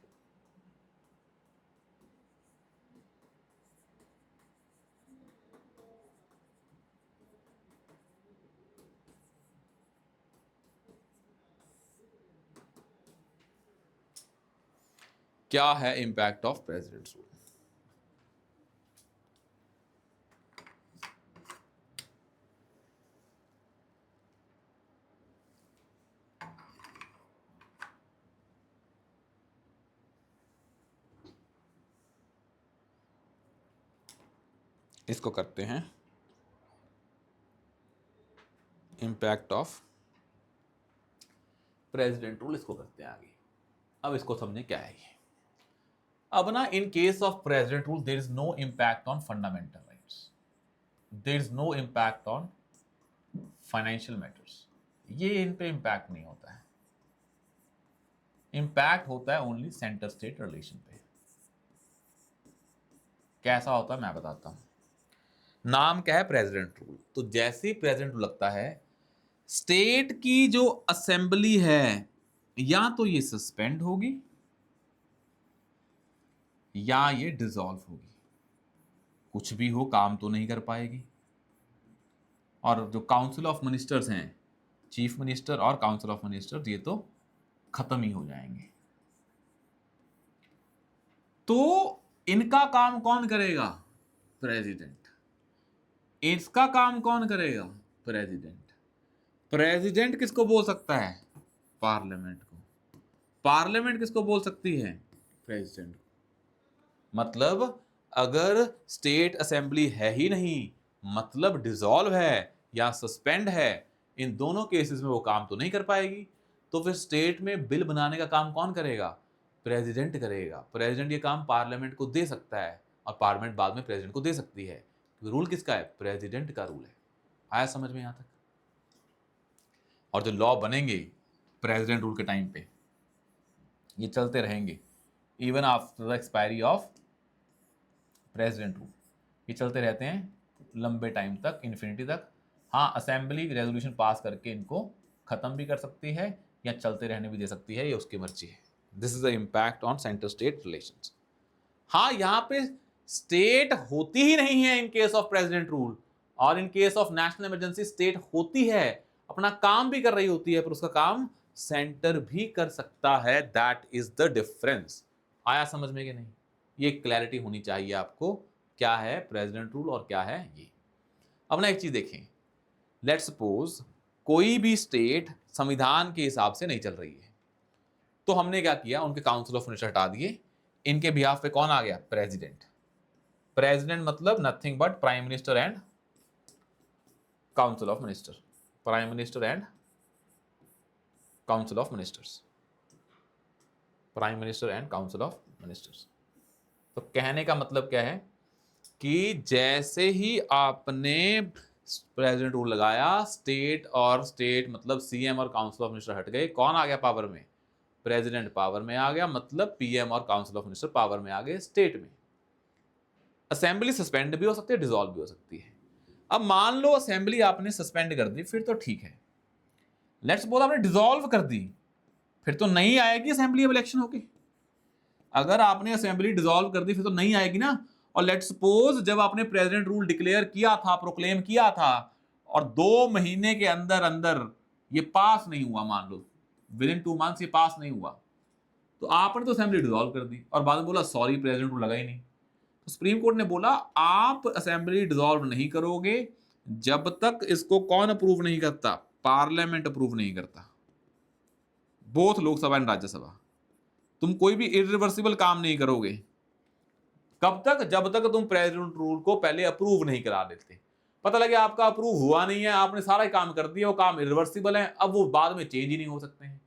क्या है इंपैक्ट ऑफ प्रेसिडेंट रूल? इसको करते हैं इंपैक्ट ऑफ प्रेसिडेंट रूल, इसको करते हैं आगे। अब इसको समझें क्या है ये। अब ना, in case of president rule there is no impact on fundamental rights, there is no impact on financial matters. ये इन पे इंपैक्ट नहीं होता है। इंपैक्ट होता है ओनली सेंटर स्टेट रिलेशन पे। कैसा होता है मैं बताता हूं। नाम क्या है, प्रेसिडेंट रूल। तो जैसे ही प्रेसिडेंट रूल लगता है, स्टेट की जो असेंबली है या तो ये सस्पेंड होगी या ये डिसॉल्व होगी। कुछ भी हो, काम तो नहीं कर पाएगी। और जो काउंसिल ऑफ मिनिस्टर्स हैं, चीफ मिनिस्टर और काउंसिल ऑफ मिनिस्टर्स, ये तो खत्म ही हो जाएंगे। तो इनका काम कौन करेगा? प्रेसिडेंट। इसका काम कौन करेगा? प्रेसिडेंट। प्रेसिडेंट किसको बोल सकता है? पार्लियामेंट को। पार्लियामेंट किसको बोल सकती है? प्रेसिडेंट को। मतलब अगर स्टेट असेंबली है ही नहीं, मतलब डिसॉल्व है या सस्पेंड है, इन दोनों केसेस में वो काम तो नहीं कर पाएगी। तो फिर स्टेट में बिल बनाने का काम कौन करेगा? प्रेसिडेंट करेगा। प्रेसिडेंट ये काम पार्लियामेंट को दे सकता है और पार्लियामेंट बाद में प्रेसिडेंट को दे सकती है। तो रूल किसका है? प्रेसिडेंट का रूल है। आया समझ में यहां तक? और जो लॉ बनेंगे प्रेसिडेंट रूल के टाइम पे, ये चलते रहेंगे even after the expiry of president rule. ये चलते रहते हैं लंबे टाइम तक, इन्फिनिटी तक। हाँ, असेंबली रेजोल्यूशन पास करके इनको खत्म भी कर सकती है या चलते रहने भी दे सकती है, ये उसकी मर्जी है। This is the impact on centre state relations. हाँ, यहाँ पे स्टेट होती ही नहीं है in case of president rule, और in case of national emergency state होती है, अपना काम भी कर रही होती है, पर उसका काम सेंटर भी कर सकता है। That is the difference. आया समझ में कि नहीं? ये क्लैरिटी होनी चाहिए आपको, क्या है प्रेसिडेंट रूल और क्या है ये। अब ना एक चीज देखें, लेट्स सपोज कोई भी स्टेट संविधान के हिसाब से नहीं चल रही है, तो हमने क्या किया, उनके काउंसिल ऑफ मिनिस्टर हटा दिए, इनके बिहाफ पे कौन आ गया? प्रेसिडेंट। प्रेसिडेंट मतलब nothing but prime minister and council of minister. Prime minister and council of ministers. Prime minister and council of ministers. तो कहने का मतलब क्या है कि जैसे ही आपने प्रेसिडेंट रूल लगाया, स्टेट और स्टेट मतलब सीएम और काउंसिल ऑफ मिनिस्टर हट गए, कौन आ गया पावर में? प्रेसिडेंट पावर में आ गया, मतलब पीएम और काउंसिल ऑफ मिनिस्टर पावर में आ गए स्टेट में। असेंबली सस्पेंड भी हो सकती है, डिसॉल्व भी हो सकती है। अब मान लो असेंबली आपने सस्पेंड कर दी, फिर तो ठीक है। लेट्स सपोज आपने डिसॉल्व कर दी, फिर तो नहीं आएगी असेंबली अब इलेक्शन होके। अगर आपने असेंबली डिसॉल्व कर दी फिर तो नहीं आएगी ना। और लेट्स सपोज जब आपने प्रेसिडेंट रूल डिक्लेयर किया था, प्रोक्लेम किया था, और 2 महीने के अंदर अंदर ये पास नहीं हुआ, मान लो विद इन 2 मंथ्स ये पास नहीं हुआ, तो आपने तो असेंबली डिसॉल्व कर दी और बाद में बोला सॉरी प्रेसिडेंट रूल लगा ही नहीं। तो सुप्रीम कोर्ट ने बोला आप असेंबली डिसॉल्व नहीं करोगे जब तक इसको कौन अप्रूव नहीं करता, पार्लियामेंट अप्रूव नहीं करता, बोथ लोकसभा एंड राज्यसभा। तुम कोई भी इरिवर्सिबल काम नहीं करोगे। कब तक? जब तक तुम प्रेसिडेंट रूल को पहले अप्रूव नहीं करा देते। पता लगे आपका अप्रूव हुआ नहीं है, आपने सारा काम कर दिया, वो काम इरिवर्सिबल है, अब वो बाद में चेंज ही नहीं हो सकते हैं।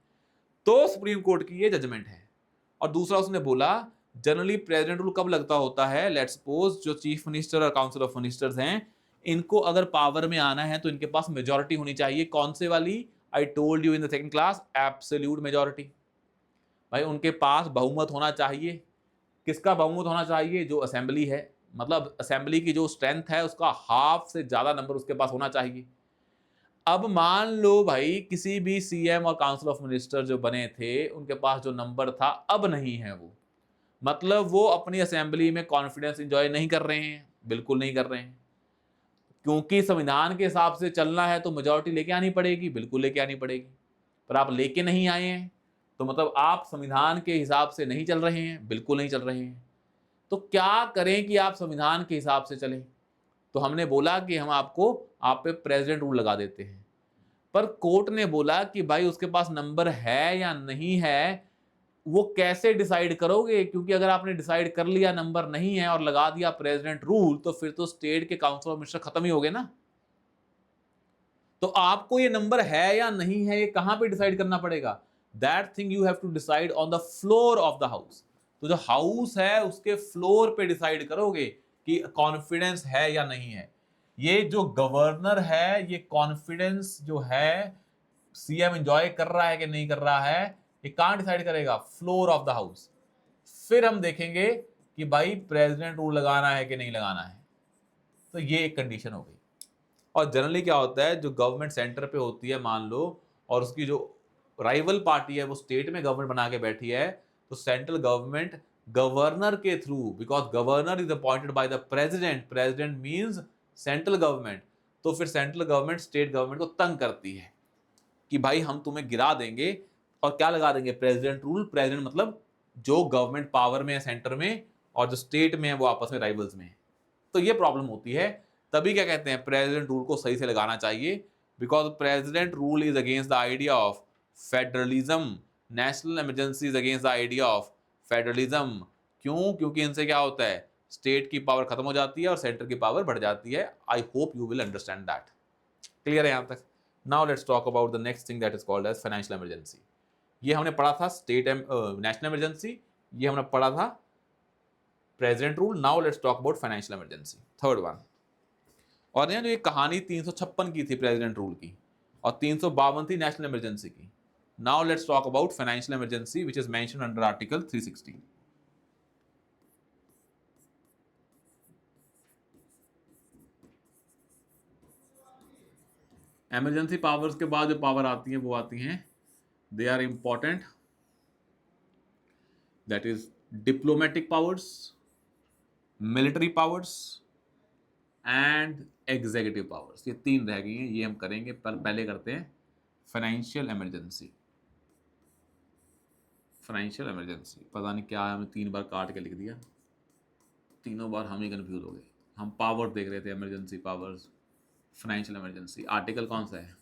तो सुप्रीम कोर्ट की ये जजमेंट है। और दूसरा उसने बोला जनरली प्रेसिडेंट रूल कब लगता होता है, लेट्स सपोज जो चीफ मिनिस्टर और काउंसिल ऑफ मिनिस्टर्स हैं, इनको अगर पावर में आना है तो इनके पास मेजोरिटी होनी चाहिए। कौन से वाली? I told you in the second class, absolute majority. भाई उनके पास बहुमत होना चाहिए। किसका बहुमत होना चाहिए? जो असेंबली है, मतलब असेंबली की जो स्ट्रेंथ है उसका हाफ से ज्यादा नंबर उसके पास होना चाहिए। अब मान लो भाई किसी भी सीएम और काउंसिल ऑफ मिनिस्टर जो बने थे उनके पास जो नंबर था अब नहीं है, वो मतलब वो अपनी असेंबली में कॉन्फिडेंस इंजॉय नहीं कर रहे हैं, बिल्कुल नहीं कर रहे हैं। क्योंकि संविधान के हिसाब से चलना है तो मेजोरिटी लेके आनी पड़ेगी, बिल्कुल लेके आनी पड़ेगी। पर आप लेके नहीं आए हैं तो मतलब आप संविधान के हिसाब से नहीं चल रहे हैं, बिल्कुल नहीं चल रहे हैं। तो क्या करें कि आप संविधान के हिसाब से चलें? तो हमने बोला कि हम आपको आप पे प्रेसिडेंट रूल लगा देते हैं। पर कोर्ट ने बोला कि भाई उसके पास नंबर है या नहीं है, वो कैसे डिसाइड करोगे? क्योंकि अगर आपने डिसाइड कर लिया नंबर नहीं है और लगा दिया प्रेसिडेंट रूल, तो फिर तो स्टेट के काउंसिल ऑफ मिनिस्टर खत्म ही हो गए ना। तो आपको ये नंबर है या नहीं है, ये कहां पे डिसाइड करना पड़ेगा? That thing you have to decide on the floor of the house. तो जो हाउस है उसके फ्लोर पे डिसाइड करोगे कि कॉन्फिडेंस है या नहीं है। ये जो गवर्नर है, ये कॉन्फिडेंस जो है सीएम एंजॉय कर रहा है कि नहीं कर रहा है, ये कहां डिसाइड करेगा? Floor of the house. फिर हम देखेंगे कि भाई प्रेसिडेंट रूल लगाना है कि नहीं लगाना है। तो ये एक कंडीशन हो गई। और जनरली क्या होता है, जो गवर्नमेंट सेंटर पे होती है मान लो, और उसकी जो राइवल पार्टी है वो स्टेट में गवर्नमेंट बना के बैठी है, तो सेंट्रल गवर्नमेंट गवर्नर के through, because governor is appointed by the president, president means central government, तो फिर सेंट्रल गवर्नमेंट स्टेट गवर्नमेंट को तंग करती है कि भाई हम तुम्हें गिरा देंगे और क्या लगा देंगे? President rule. प्रेसिडेंट मतलब जो गवर्नमेंट पावर में है सेंटर में, और जो स्टेट में है वो आपस में राइवल्स में है। तो ये प्रॉब्लम होती है। तभी क्या कहते हैं, प्रेसिडेंट रूल को सही से लगाना चाहिए, because president rule is against the idea of federalism, national emergency is against the idea of federalism. क्यों? क्योंकि इनसे क्या होता है, स्टेट की पावर खत्म हो जाती है और सेंटर की पावर बढ़ जाती है। I hope you will understand that. Clear है यहां तक? Now let's talk about the next thing that is called as financial emergency. ये हमने पढ़ा था स्टेट नेशनल इमरजेंसी, ये हमने पढ़ा था president rule. Now let's talk about financial emergency, third one. और यहाँ जो ये कहानी 356 की थी प्रेसिडेंट रूल की, और 352 थी नेशनल इमरजेंसी की। Now let's talk about financial emergency which is mentioned under article 360। Emergency powers के बाद जो पावर आती हैं वो आती हैं, they are important, that is diplomatic powers, military powers and executive powers. ये 3 रह गई हैं, ये हम करेंगे। पर पहले करते हैं फाइनेंशियल इमरजेंसी। फाइनेंशियल इमरजेंसी पता नहीं क्या है, हमने 3 बार काट के लिख दिया, तीनों बार हम ही कंफ्यूज हो गए। हम पावर देख रहे थे, emergency powers, financial emergency. Article कौन सा है?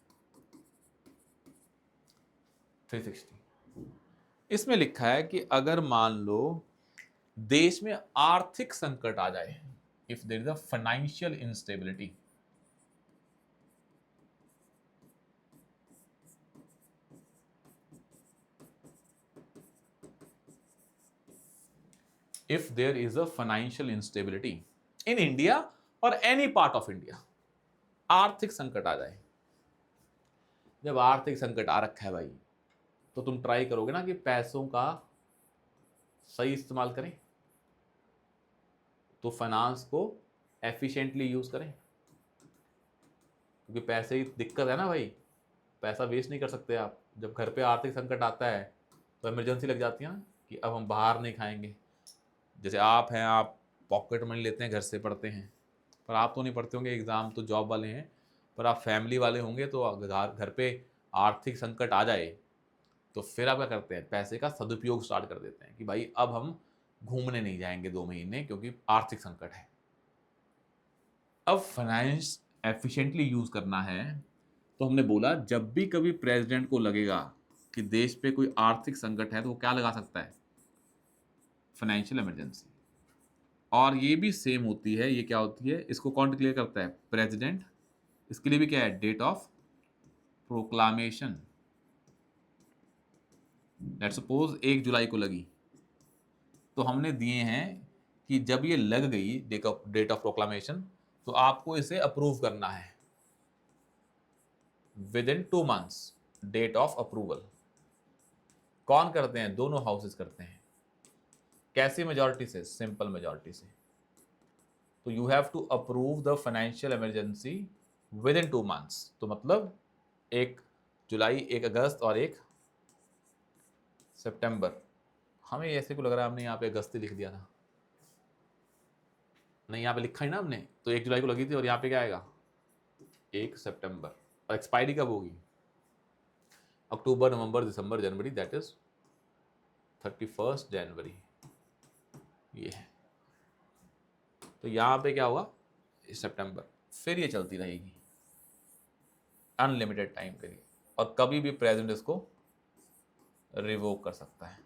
360। इसमें लिखा है कि अगर मान लो देश में आर्थिक संकट आ जाए, if there is a financial instability, if there is a financial instability in India or any part of India, आर्थिक संकट आ जाए। जब आर्थिक संकट आ रखा है भाई, तो तुम ट्राई करोगे ना कि पैसों का सही इस्तेमाल करें, तो फाइनेंस को एफिशिएंटली यूज करें, क्योंकि पैसे की दिक्कत है ना भाई, पैसा वेस्ट नहीं कर सकते आप। जब घर पे आर्थिक संकट आता है तो इमरजेंसी लग जाती है ना कि अब हम बाहर नहीं खाएंगे। जैसे आप हैं, आप पॉकेट मनी लेते हैं, घर से पढ़ते हैं, पर आप तो नहीं पढ़ते होंगे, एग्ज़ाम तो जॉब वाले हैं, पर आप फैमिली वाले होंगे, तो घर पे आर्थिक संकट आ जाए तो फिर आप क्या करते हैं, पैसे का सदुपयोग स्टार्ट कर देते हैं कि भाई अब हम घूमने नहीं जाएंगे 2 महीने क्योंकि आर्थिक संकट है। अब फाइनेंस एफिशिएंटली यूज़ करना है, तो हमने बोला जब भी कभी प्रेसिडेंट को लगेगा कि देश पे कोई आर्थिक संकट है तो वो क्या लगा सकता है, फाइनेंशियल इमरजेंसी। और ये भी सेम होती है, ये क्या होती है, इसको कौन डिक्लेयर करता है, प्रेसिडेंट। इसके लिए भी क्या है, date of proclamation. Let's suppose 1 जुलाई को लगी, तो हमने दिए हैं कि जब ये लग गई डेट ऑफ प्रोक्लामेशन, तो आपको इसे अप्रूव करना है within 2 months, date of approval. कौन करते हैं, दोनों हाउसेस करते हैं। कैसी मेजॉरिटी से, सिंपल मेजॉरिटी से। तो you have to approve the financial emergency within 2 months। तो मतलब 1 जुलाई, 1 अगस्त और 1 सितंबर। हमें ऐसे को लग रहा है हमने यहाँ पे अगस्त ही लिख दिया था, नहीं यहाँ पे लिखा ही ना हमने, तो 1 जुलाई को लगी थी और यहाँ पे क्या आएगा, 1 सितंबर। और एक्सपायरी कब होगी, अक्टूबर, नवंबर, दिसंबर, जनवरी, दैट इज 31 जनवरी। ये है, तो यहाँ पे क्या होगा, सितंबर। फिर ये चलती रहेगी अनलिमिटेड टाइम के लिए, और कभी भी प्रेसिडेंट इसको रिवोक कर सकता है।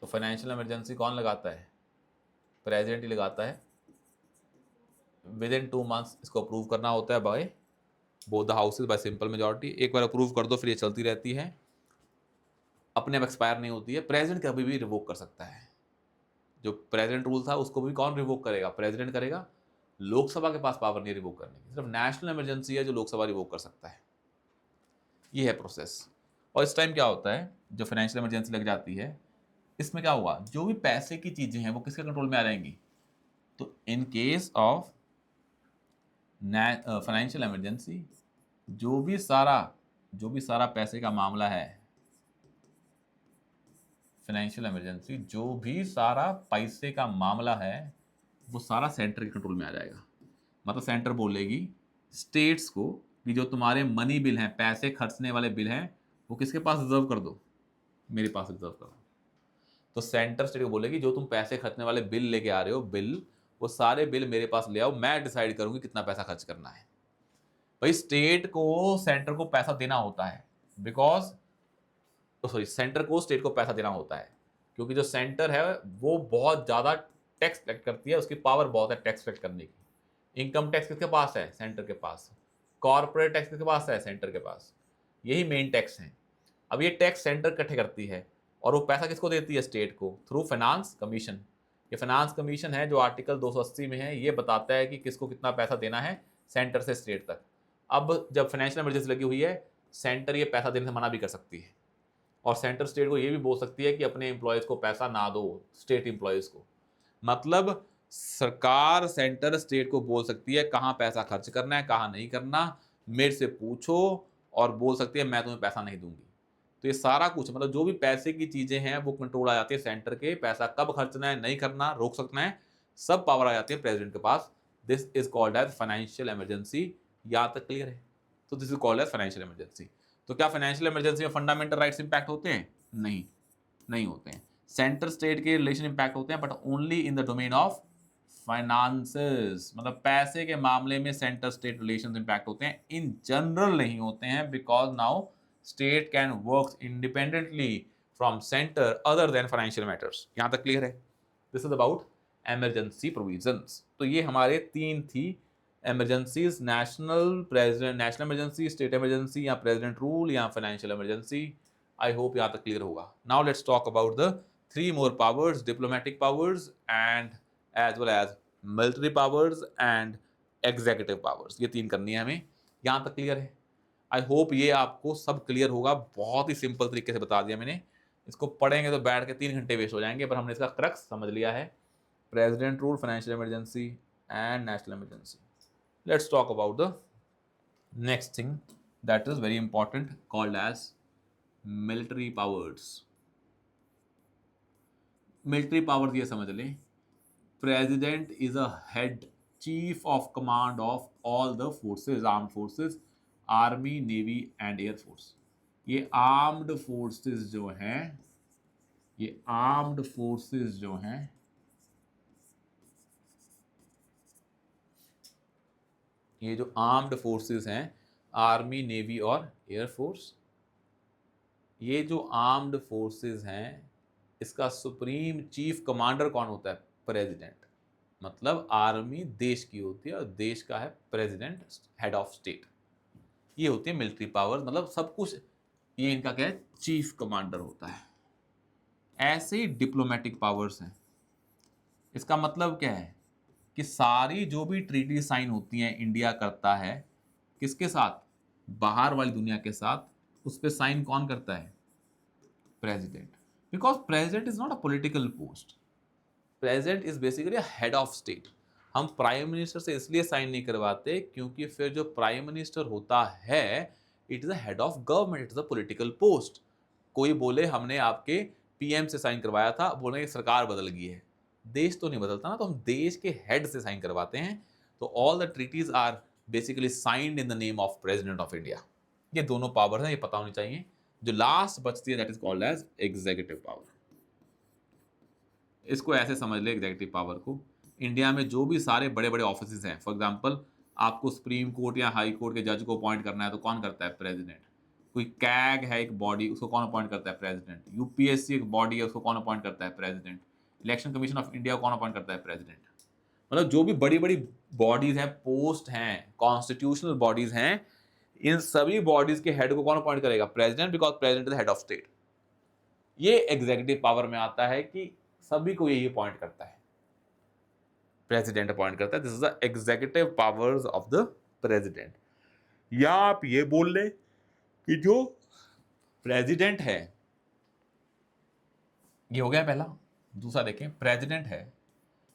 तो फाइनेंशियल इमरजेंसी कौन लगाता है, प्रेसिडेंट ही लगाता है। विद इन 2 months इसको अप्रूव करना होता है by both the houses bye simple majority. एक बार अप्रूव कर दो फिर ये चलती रहती है, अपने आप एक्सपायर नहीं होती है। प्रेसिडेंट कभी भी रिवोक कर सकता है। जो प्रेसिडेंट रूल था उसको भी कौन रिवोक करेगा, प्रेसिडेंट करेगा। लोकसभा के पास पावर नहीं है रिवोक करने की, सिर्फ नेशनल इमरजेंसी है जो लोकसभा रिवोक कर सकता है। ये है प्रोसेस। और इस टाइम क्या होता है, जो फाइनेंशियल इमरजेंसी लग जाती है, इसमें क्या हुआ, जो भी पैसे की चीजें हैं वो किसके कंट्रोल में आ जाएंगी। तो इन केस ऑफ फाइनेंशियल इमरजेंसी, जो भी सारा पैसे का मामला है, फाइनेंशियल इमरजेंसी जो भी सारा पैसे का मामला है वो सारा सेंटर के कंट्रोल में आ जाएगा। मतलब सेंटर बोलेगी स्टेट्स को कि जो तुम्हारे मनी बिल हैं, पैसे खर्चने वाले बिल हैं, वो किसके पास रिजर्व कर दो, मेरे पास रिजर्व करो। तो सेंटर स्टेट को बोलेगी जो तुम पैसे खर्चने वाले बिल लेके आ रहे हो, बिल, वो सारे बिल मेरे पास ले आओ, मैं डिसाइड करूंगी कितना पैसा खर्च करना है। भाई स्टेट को सेंटर को पैसा देना होता है, बिकॉज सॉरी, सेंटर को स्टेट को पैसा देना होता है, क्योंकि जो सेंटर है वो बहुत ज़्यादा टैक्स कलेक्ट करती है, उसकी पावर बहुत है टैक्स कलेक्ट करने की। इनकम टैक्स किसके पास है, सेंटर के पास। कॉर्पोरेट टैक्स किसके पास है, सेंटर के पास। यही मेन टैक्स हैं। अब ये टैक्स सेंटर इकट्ठे करती है और वो पैसा किसको देती है, स्टेट को, थ्रू फाइनेंस कमीशन। ये फाइनेंस कमीशन है जो आर्टिकल 280 में है, ये बताता है कि किसको कितना पैसा देना है सेंटर से स्टेट तक। अब जब फाइनेंशियल इमरजेंसी लगी हुई है, सेंटर ये पैसा देने से मना भी कर सकती है, और सेंटर स्टेट को ये भी बोल सकती है कि अपने एम्प्लॉयज़ को पैसा ना दो, स्टेट एम्प्लॉयज़ को। मतलब सरकार सेंटर स्टेट को बोल सकती है कहाँ पैसा खर्च करना है, कहाँ नहीं करना, मेरे से पूछो, और बोल सकती है मैं तुम्हें पैसा नहीं दूंगी। तो ये सारा कुछ, मतलब जो भी पैसे की चीज़ें हैं वो कंट्रोल आ जाती है सेंटर के, पैसा कब खर्चना है, नहीं करना, रोक सकना है, सब पावर आ जाती है प्रेसिडेंट के पास। This is called as financial emergency. यहाँ तक क्लियर है। तो this is called as financial emergency. तो क्या फाइनेंशियल इमरजेंसी में फंडामेंटल राइट्स इंपैक्ट होते हैं, नहीं होते हैं। सेंटर स्टेट के रिलेशन इंपैक्ट होते हैं, but only in the domain of finances. मतलब पैसे के मामले में सेंटर स्टेट रिलेशंस इंपैक्ट होते हैं, इन जनरल नहीं होते हैं, because now state can work independently from centre other than financial matters. यहां तक क्लियर है। This is about emergency provisions. तो ये हमारे 3 थी emergencies, national emergency, state emergency, या प्रेसिडेंट रूल, या फाइनेंशियल इमरजेंसी। आई होप यहाँ तक क्लियर होगा। Now let's talk about the 3 more powers, diplomatic powers and as well as military powers and executive powers। ये 3 करनी है हमें। यहाँ तक क्लियर है। आई होप ये आपको सब क्लियर होगा, बहुत ही सिंपल तरीके से बता दिया मैंने। इसको पढ़ेंगे तो बैठ के 3 घंटे वेस्ट हो जाएंगे, पर हमने इसका क्रक्स समझ लिया है। President rule, financial emergency and national emergency. Let's talk about the next thing that is very important called as military powers. Military powers ये समझ लें, president is a head, chief of command of all the forces, armed forces, army, navy and air force. ये armed forces जो हैं, ये armed forces जो हैं, ये जो आर्म्ड फोर्सेस हैं, आर्मी, नेवी और एयरफोर्स, ये जो आर्म्ड फोर्सेस हैं, इसका सुप्रीम चीफ कमांडर कौन होता है? प्रेसिडेंट। मतलब आर्मी देश की होती है और देश का है प्रेसिडेंट, हेड ऑफ स्टेट। ये होती है मिलिट्री पावर, मतलब सब कुछ ये इनका क्या है? चीफ कमांडर होता है। ऐसे ही डिप्लोमेटिक पावर्स हैं। इसका मतलब क्या है कि सारी जो भी ट्रीटी साइन होती हैं इंडिया करता है, किसके साथ? बाहर वाली दुनिया के साथ। उस पर साइन कौन करता है? President. Because president is not a political post, president is basically a head of state. हम प्राइम मिनिस्टर से इसलिए साइन नहीं करवाते क्योंकि फिर जो प्राइम मिनिस्टर होता है it is a head of government, it is a political post. कोई बोले हमने आपके पीएम से साइन करवाया था, बोले सरकार बदल गई है, देश तो नहीं बदलता ना, तो हम देश के हेड से साइन करवाते हैं। तो all the treaties are basically signed in the name of president of India. ये दोनों पावर हैं, ये पता होनी चाहिए। जो लास्ट बचती है that is called as executive power. इसको ऐसे समझ ले, एग्जीक्यूटिव पावर को, इंडिया में जो भी सारे बड़े बड़े ऑफिस हैं, फॉर एग्जांपल आपको सुप्रीम कोर्ट या हाई कोर्ट के जज को अपॉइंट करना है तो कौन करता है? प्रेसिडेंट। कोई कैग है एक बॉडी, उसको कौन अपॉइंट करता है? प्रेसिडेंट। यूपीएससी एक बॉडी है, उसको कौन अपॉइंट करता है? President. Election commission of India कौन अपॉइंट करता है? प्रेसिडेंट। मतलब जो भी बड़ी बड़ी बॉडीज हैं, पोस्ट हैं, कॉन्स्टिट्यूशनल बॉडीज हैं, इन सभी बॉडीज के हेड को कौन अपॉइंट करेगा? President, because president is head of state. ये एग्जीक्यूटिव पावर में आता है कि सभी को यही अपॉइंट करता है, प्रेसिडेंट अपॉइंट करता है। This is the executive powers of the president. या आप ये बोल ले कि जो प्रेसिडेंट है, ये हो गया पहला। दूसरा देखें, प्रेसिडेंट है,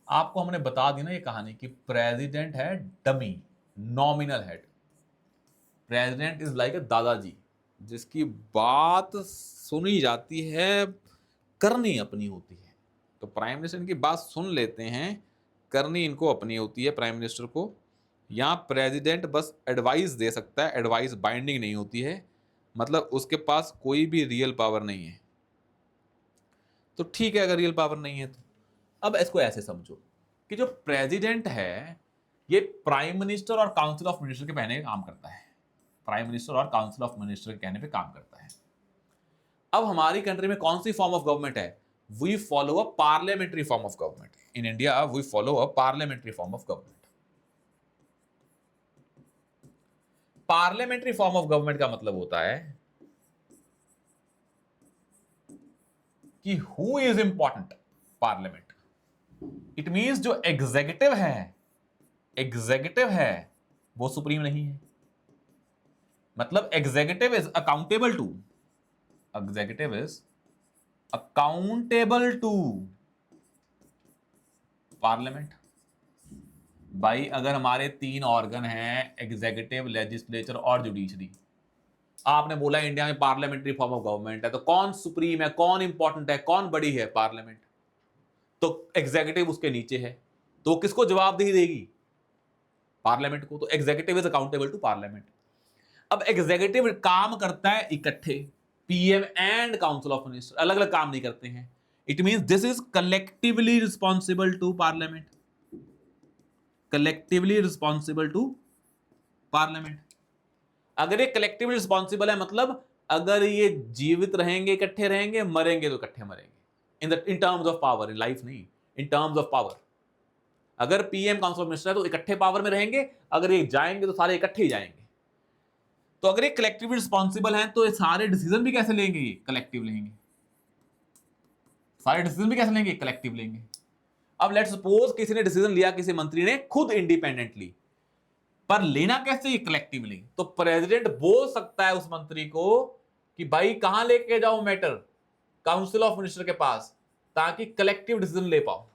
आपको हमने बता दी ना ये कहानी कि प्रेसिडेंट है dummy, nominal head. President is like अ दादाजी, जिसकी बात सुनी जाती है, करनी अपनी होती है। तो प्राइम मिनिस्टर इनकी बात सुन लेते हैं, करनी इनको अपनी होती है प्राइम मिनिस्टर को। यहाँ प्रेसिडेंट बस एडवाइस दे सकता है, एडवाइस बाइंडिंग नहीं होती है, मतलब उसके पास कोई भी रियल पावर नहीं है। तो ठीक है, अगर रियल पावर नहीं है तो अब इसको ऐसे समझो कि जो प्रेसिडेंट है ये प्राइम मिनिस्टर और काउंसिल ऑफ मिनिस्टर के कहने पे काम करता है। प्राइम मिनिस्टर और काउंसिल ऑफ मिनिस्टर के कहने पे काम करता है। अब हमारी कंट्री में कौन सी फॉर्म ऑफ गवर्नमेंट है? We follow a parliamentary form of government. In India we follow a parliamentary form of government. Parliamentary form of government का मतलब होता है कि who is important? Parliament. It means जो एग्जीक्यूटिव है वो सुप्रीम नहीं है। मतलब executive is accountable to parliament. भाई अगर हमारे 3 ऑर्गन हैं, एग्जीक्यूटिव, लेजिस्लेचर और जुडिशरी, आपने बोला इंडिया में पार्लियामेंट्री फॉर्म ऑफ गवर्नमेंट है, तो कौन सुप्रीम है, कौन इंपॉर्टेंट है, कौन बड़ी है? पार्लियामेंट। तो एग्जीक्यूटिव उसके नीचे है, तो किसको जवाबदेही देगी? पार्लियामेंट को। तो executive is accountable to parliament. अब एग्जीक्यूटिव काम करता है इकट्ठे, PM and council of minister अलग अलग काम नहीं करते हैं। It means this is collectively responsible to parliament, collectively responsible to parliament. अगर ये कलेक्टिवली रिस्पॉन्सिबल है, मतलब अगर ये जीवित रहेंगे इकट्ठे रहेंगे, मरेंगे तो इकट्ठे मरेंगे। In terms of power, in life नहीं, इन टर्म्स ऑफ पावर। अगर पीएम काउंसिल ऑफ मिनिस्टर है तो इकट्ठे पावर में रहेंगे, अगर ये जाएंगे तो सारे इकट्ठे ही जाएंगे। तो अगर ये कलेक्टिवली रिस्पॉन्सिबल हैं तो ये सारे डिसीजन भी कैसे लेंगे? ये कलेक्टिव लेंगे। सारे डिसीजन भी कैसे लेंगे? कलेक्टिव लेंगे। अब लेट्स सपोज किसी ने डिसीजन लिया, किसी मंत्री ने खुद इंडिपेंडेंटली, पर लेना कैसे ये कलेक्टिवली? तो प्रेसिडेंट बोल सकता है उस मंत्री को कि भाई कहां लेके जाओ मैटर, काउंसिल ऑफ मिनिस्टर के पास, ताकि कलेक्टिव डिसीजन ले पाओ।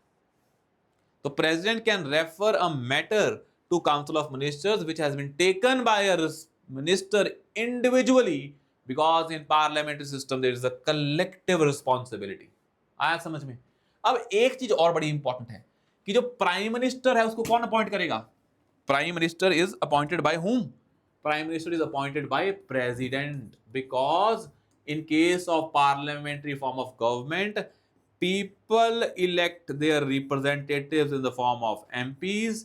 तो president can refer a matter to council of ministers which has been taken by a minister individually because in parliamentary system there is a collective responsibility. आया समझ में? अब एक चीज और बड़ी इंपॉर्टेंट है कि जो प्राइम मिनिस्टर है उसको कौन अपॉइंट करेगा? Prime minister is appointed bye whom? Prime minister is appointed by president because in case of parliamentary form of government, people elect their representatives in the form of MPs.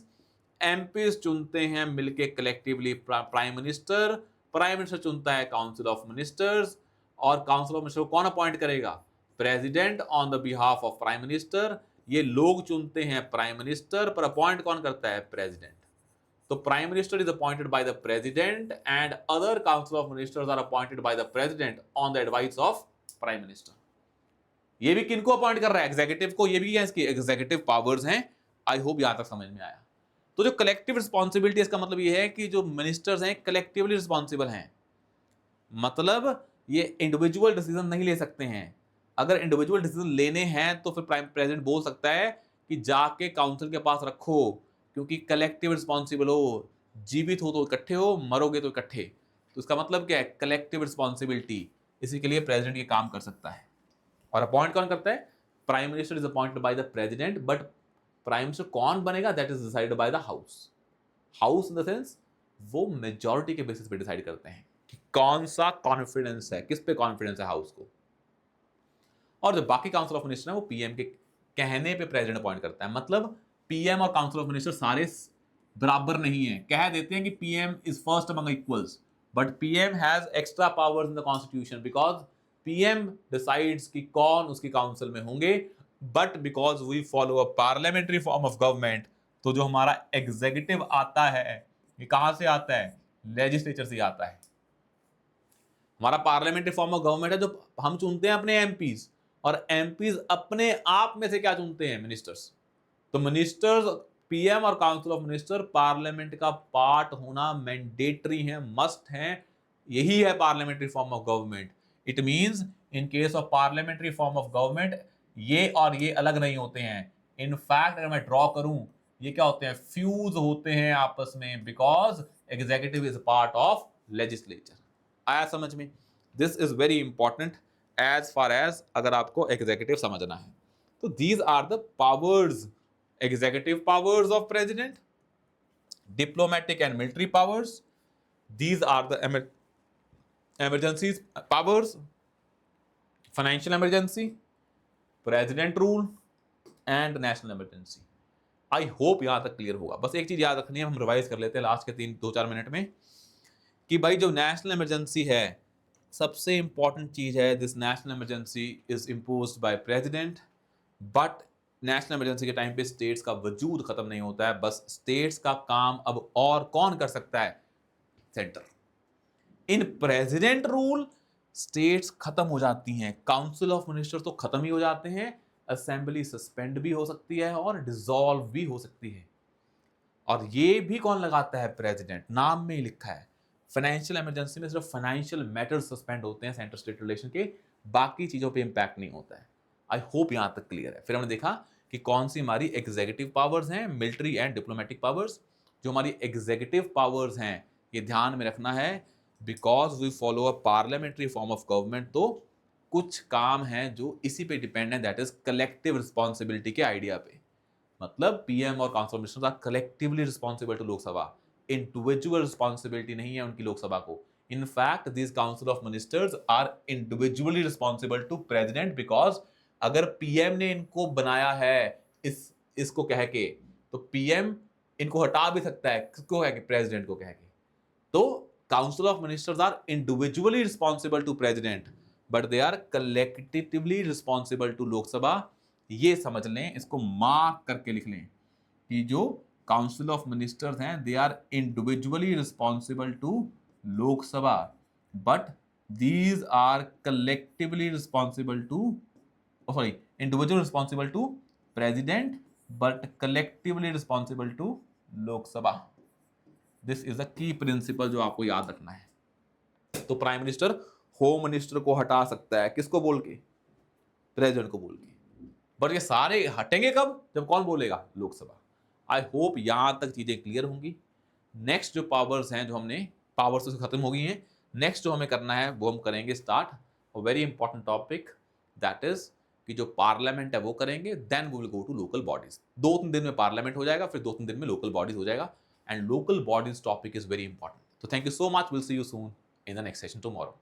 MPs चुनते हैं मिलके collectively prime minister, prime minister चुनता है council of ministers, और council of minister को कौन appoint करेगा? President on the behalf of prime minister. ये लोग चुनते हैं प्राइम मिनिस्टर, पर अपॉइंट कौन करता है? प्रेसिडेंट। तो prime minister is appointed by the president and other council of ministers are appointed by the president on the advice of prime minister. ये भी किनको अपॉइंट कर रहा है? एग्जीक्यूटिव को। ये भी इसकी एग्जीक्यूटिव पावर्स हैं। आई होप यहां तक समझ में आया। तो जो कलेक्टिव रिस्पॉन्सिबिलिटी, इसका मतलब ये है कि जो मिनिस्टर्स हैं कलेक्टिवली रिस्पॉन्सिबल हैं, मतलब ये इंडिविजुअल डिसीजन नहीं ले सकते हैं। अगर इंडिविजुअल डिसीजन लेने हैं तो फिर प्राइम प्रेसिडेंट बोल सकता है कि जाके काउंसिल के पास रखो, क्योंकि कलेक्टिव रिस्पॉन्सिबल हो, जीवित हो तो इकट्ठे हो, मरोगे तो इकट्ठे। तो इसका मतलब क्या है? Collective responsibility. इसी के लिए प्रेसिडेंट ये काम कर सकता है। और अपॉइंट कौन करता है? Prime minister is appointed by the president, but prime minister कौन बनेगा that is decided by the house. House in the sense वो मेजॉरिटी के बेसिस पे डिसाइड करते हैं कि कौन सा कॉन्फिडेंस है, किस पे कॉन्फिडेंस है हाउस को। और जो बाकी काउंसिल ऑफ मिनिस्टर है वो पीएम के कहने पे प्रेसिडेंट अपॉइंट करता है। मतलब पीएम और काउंसिल ऑफ मिनिस्टर सारे बराबर नहीं है। कह देते हैं कि PM is first among equals, but PM has extra powers in the constitution because PM decides कि कौन उसकी काउंसिल में होंगे, but because we follow a parliamentary form of government, तो जो हमारा एग्जीक्यूटिव आता है ये कहां से आता है? लेजिस्लेचर से आता है। हमारा पार्लियामेंट्री फॉर्म ऑफ गवर्नमेंट है, जो हम चुनते हैं अपने एमपीज, और एमपीज अपने आप में से क्या चुनते हैं? मिनिस्टर्स। तो मिनिस्टर्स, पीएम और काउंसिल ऑफ मिनिस्टर पार्लियामेंट का पार्ट होना मैंडेटरी है, मस्ट है। यही है parliamentary form of government. It means in case of parliamentary form of government ये और ये अलग नहीं होते हैं। इनफैक्ट अगर मैं ड्रॉ करूं, ये क्या होते हैं? फ्यूज होते हैं आपस में, because executive is part of legislature. आया समझ में? This is very important as far as अगर आपको एग्जीक्यूटिव समझना है। तो these are the powers, executive powers of president, diplomatic and military powers, these are the emergencies powers, financial emergency, president rule and national emergency। I hope यहां तक clear होगा। बस एक चीज याद रखनी है, हम रिवाइज कर लेते हैं लास्ट के 2-4 मिनट में, कि भाई जो नेशनल इमरजेंसी है सबसे इंपॉर्टेंट चीज है, this national emergency is imposed by president, but national emergency के टाइम पे स्टेट्स का वजूद खत्म नहीं होता है, बस स्टेट्स का काम अब और कौन कर सकता है? सेंटर। इन प्रेसिडेंट रूल स्टेट्स खत्म हो जाती हैं, काउंसिल ऑफ मिनिस्टर्स तो खत्म ही हो जाते हैं, असेंबली सस्पेंड भी हो सकती है और डिसॉल्व भी हो सकती है। और ये भी कौन लगाता है? प्रेसिडेंट। नाम में ही लिखा है। फाइनेंशियल इमरजेंसी में सिर्फ फाइनेंशियल मैटर्स सस्पेंड होते हैं सेंटर स्टेट रिलेशन के, बाकी चीजों पे इंपैक्ट नहीं होता है। आई होप यहां तक क्लियर है। फिर हमने देखा कि कौन सी हमारी एग्जीक्यूटिव पावर्स हैं, मिलिट्री एंड डिप्लोमेटिक पावर्स। जो हमारी एग्जीक्यूटिव पावर्स हैं ये ध्यान में रखना है, because we follow a parliamentary form of government, तो कुछ काम हैं जो इसी पे डिपेंड है, दैट इज कलेक्टिव रिस्पॉन्सिबिलिटी के आइडिया पे। मतलब पीएम और council ministers are collectively responsible to Lok Sabha, individual responsibility नहीं है उनकी लोकसभा को। In fact this council of ministers are individually responsible to president, because अगर पीएम ने इनको बनाया है इसको कह के, तो पीएम इनको हटा भी सकता है, किसको कह के? प्रेसिडेंट को कह के। तो council of ministers are individually responsible to president, but they are collectively responsible to Lok Sabha. ये समझ लें, इसको मार्क करके लिख लें कि जो काउंसिल ऑफ मिनिस्टर्स हैं they are individually responsible to Lok Sabha, but these are collectively responsible to, oh sorry, individual responsible to president but collectively responsible to Lok Sabha। This is the key principle जो आपको याद रखना है। तो prime minister home minister को हटा सकता है, किसको बोल के? प्रेसिडेंट को बोल के। बट ये सारे हटेंगे कब? जब कौन बोलेगा? लोकसभा। आई होप यहां तक चीजें क्लियर होंगी। नेक्स्ट जो पावर्स हैं, जो हमने पावर्स तो खत्म हो गई हैं, नेक्स्ट जो हमें करना है वो हम करेंगे start very important topic, that is कि जो पार्लियामेंट है वो करेंगे, then we will go to local bodies. 2-3 दिन में पार्लियामेंट हो जाएगा, फिर 2-3 दिन में लोकल बॉडीज हो जाएगा, and local bodies topic is very important. तो thank you so much, will see you soon in the next session tomorrow.